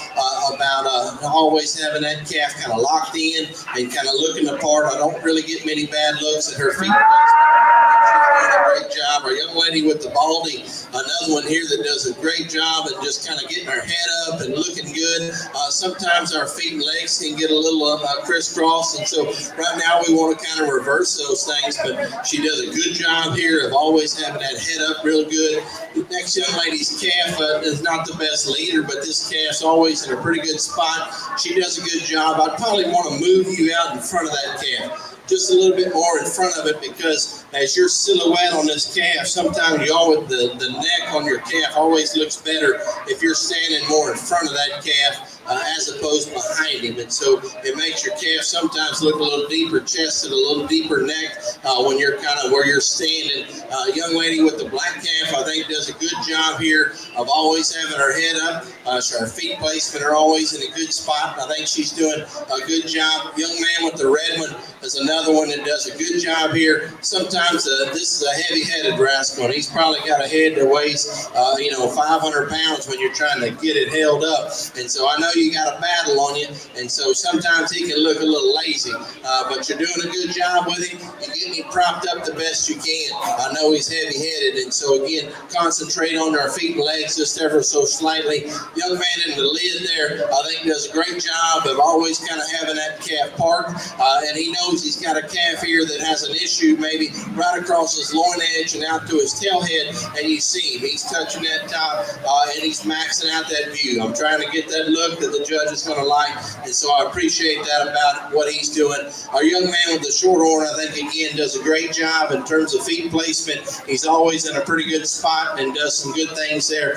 about always having that calf kind of locked in and kind of looking the part. I don't really get many bad looks at her feet. She's doing a great job. Our young lady with the baldy, another one here that does a great job and just kind of getting her head up and looking good. Sometimes our feet and legs can get a little crisscross, and so right now we want to kind of reverse those things, but she does a good job here of always having that head up real good. The next young lady's calf is not the best leader, but this calf's always in a pretty good spot. She does a good job. I'd probably want to move you out in front of that calf, just a little bit more in front of it, because as your silhouette on this calf, sometimes you always, the neck on your calf always looks better if you're standing more in front of that calf as opposed behind him. And so it makes your calf sometimes look a little deeper chested, a little deeper neck when you're kind of where you're standing. Young lady with the black calf, I think, does a good job here of always having her head up. So her feet placement are always in a good spot. I think she's doing a good job. Young man with the red one is another one that does a good job here. Sometimes this is a heavy-headed rascal, and he's probably got a head that weighs 500 pounds when you're trying to get it held up. And so I know you got a battle on you, and so sometimes he can look a little lazy, but you're doing a good job with him. You're getting him propped up the best you can. I know he's heavy-headed, and so again, concentrate on our feet and legs just ever so slightly. Young man in the lid there, I think, does a great job of always kind of having that calf parked, and he knows he's got a calf here that has an issue maybe right across his loin edge and out to his tail head, and you see him. He's touching that top, and he's maxing out that view. I'm trying to get that look that the judge is going to like, and so I appreciate that about what he's doing. Our young man with the short horn, I think, again, does a great job in terms of feet placement. He's always in a pretty good spot and does some good things there.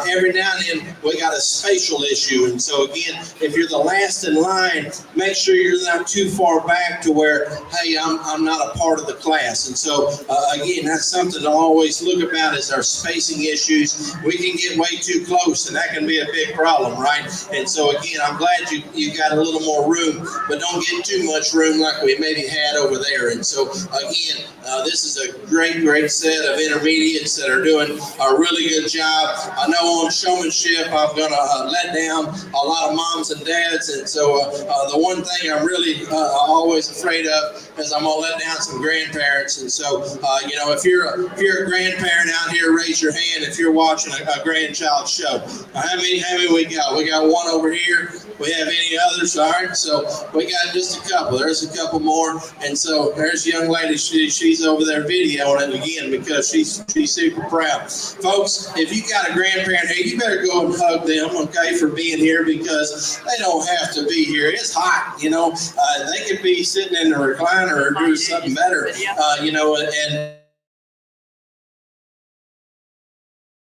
Every now and then, we got a spatial issue, and so again, if you're the last in line, make sure you're not too far back to where, hey, I'm not a part of the class. And so again, that's something to always look about, is our spacing issues. We can get way too close, and that can be a big problem, right? And so again, I'm glad you got a little more room, but don't get too much room like we maybe had over there. And so again, this is a great set of intermediates that are doing a really good job. I know on showmanship, I'm going to let down a lot of moms and dads, and so the one thing I'm really always afraid of is I'm going to let down some grandparents. And so if you're a grandparent out here, raise your hand if you're watching a grandchild show. How many we got? We got one over here. We have any others? All right, so we got just a couple. There's a couple more, and so there's a young lady. She's over there videoing it again because she's super proud. Folks, if you got a grandparent here, you better go and hug them, okay, for being here, because they don't have to be here. It's hot, they could be sitting in the recliner or doing something better, and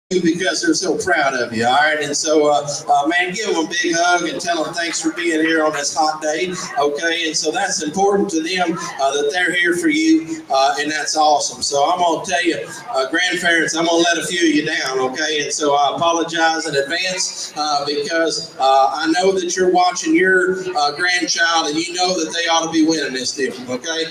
because they're so proud of you, all right? And so, man, give them a big hug and tell them thanks for being here on this hot day, okay? And so that's important to them, that they're here for you, and that's awesome. So I'm going to tell you, grandparents, I'm going to let a few of you down, okay? And so I apologize in advance because I know that you're watching your grandchild, and you know that they ought to be winning this deal, okay?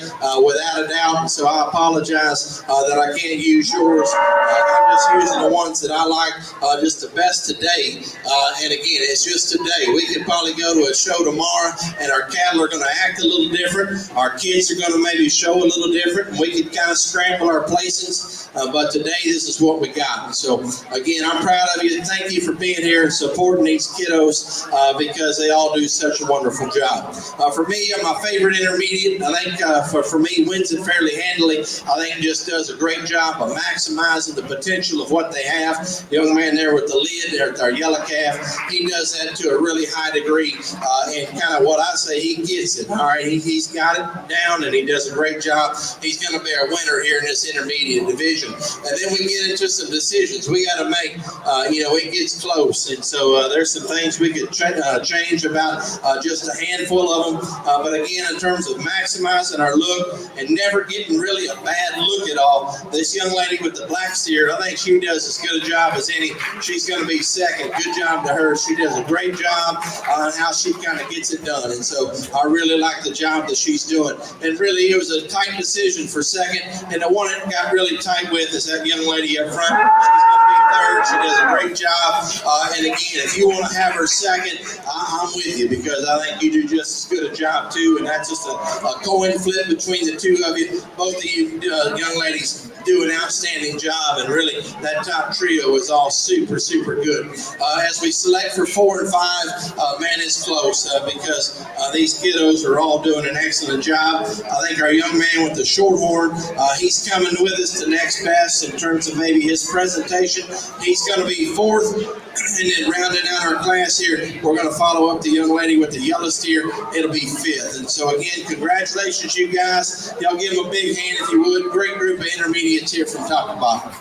Without a doubt. And so I apologize that I can't use yours. I'm just using the ones that I like just the best today. And again, it's just today. We could probably go to a show tomorrow and our cattle are going to act a little different. Our kids are going to maybe show a little different, and we could kind of scramble our placings. But today, this is what we got. And so again, I'm proud of you. Thank you for being here and supporting these kiddos because they all do such a wonderful job. For me, my favorite intermediate, I think for me, wins it fairly handily. I think just does a great job of maximizing the potential of what they have. Young man there with the lid, there with our yellow calf, he does that to a really high degree, and kind of what I say, he gets it. All right, he's got it down, and he does a great job. He's going to be our winner here in this intermediate division. And then we get into some decisions we got to make. It gets close, and so there's some things we could change about just a handful of them. But again, in terms of maximizing our look and never getting really a bad look at all, this young lady with the black steer, I think she does as good a job as any. She's going to be second. Good job to her. She does a great job on how she kind of gets it done. And so I really like the job that she's doing. And really, it was a tight decision for second. And the one that got really tight with is that young lady up front. She's going to be third. She does a great job. And again, if you want to have her second, I'm with you because I think you do just as good a job too. And that's just a coin flip between the two of you. Both of you young ladies do an outstanding job, and really that top trio is all super, super good. As we select for 4 and 5, man, it's close because these kiddos are all doing an excellent job. I think our young man with the short horn, he's coming with us to next best in terms of maybe his presentation. He's going to be 4th, and then rounding out our class here, we're going to follow up the young lady with the yellow steer. It'll be 5th. And so again, congratulations, you guys. Y'all give them a big hand if you would. Great group of intermediates here from top to bottom.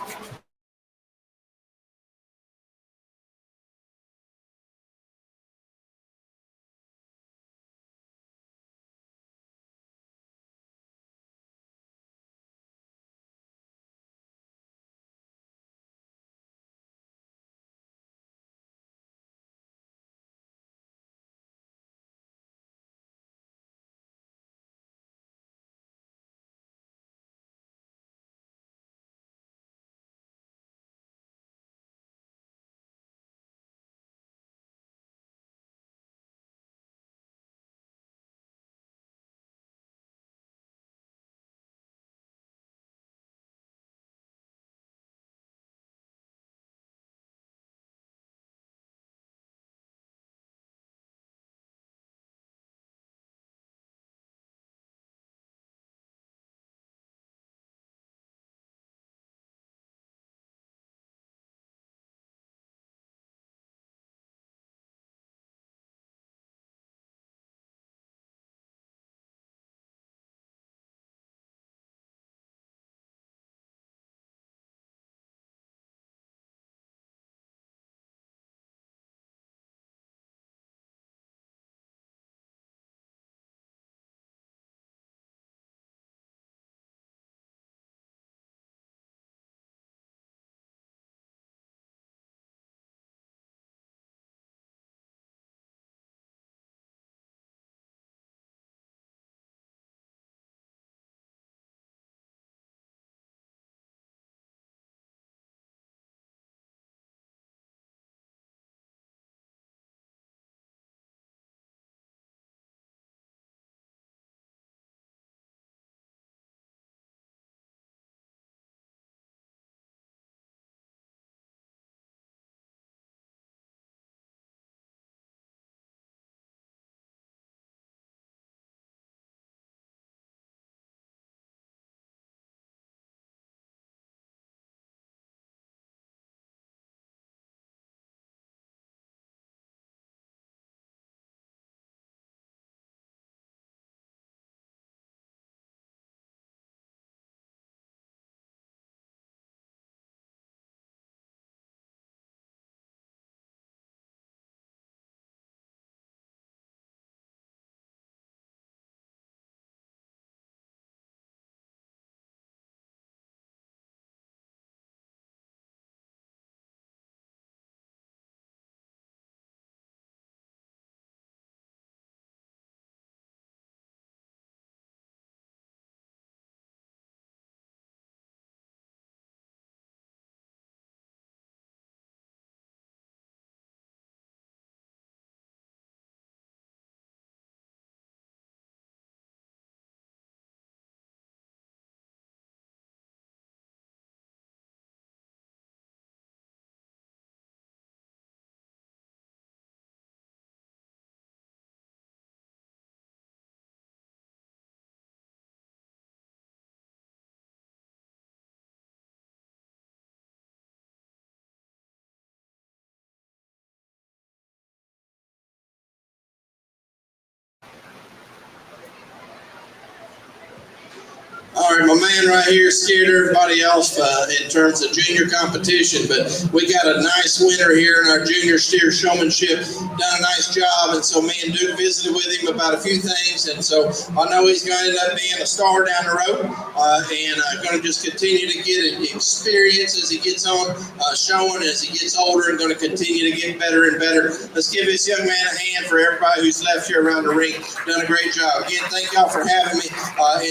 All right, my man right here scared everybody else in terms of junior competition, but we got a nice winner here in our junior steer showmanship. Done a nice job, and so me and Duke visited with him about a few things, and so I know he's going to end up being a star down the road, and going to just continue to get experience as he gets on, showing as he gets older, and going to continue to get better and better. Let's give this young man a hand for everybody who's left here around the ring. Done a great job. Again, thank y'all for having me.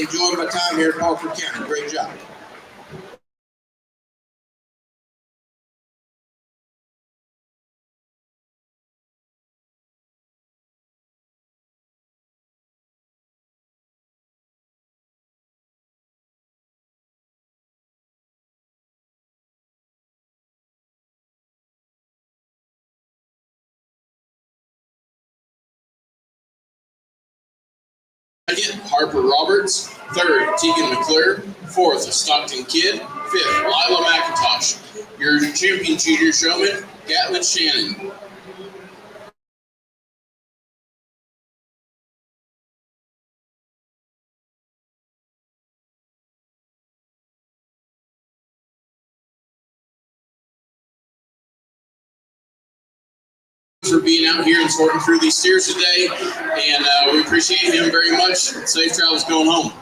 Enjoyed my time here. Parker County. Great job. Second, Harper Roberts. Third, Tegan McClure. Fourth, Stockton Kidd. Fifth, Lila McIntosh. Your champion junior showman, Gatlin Shannon. For being out here and sorting through these steers today, and we appreciate him very much. Safe travels going home.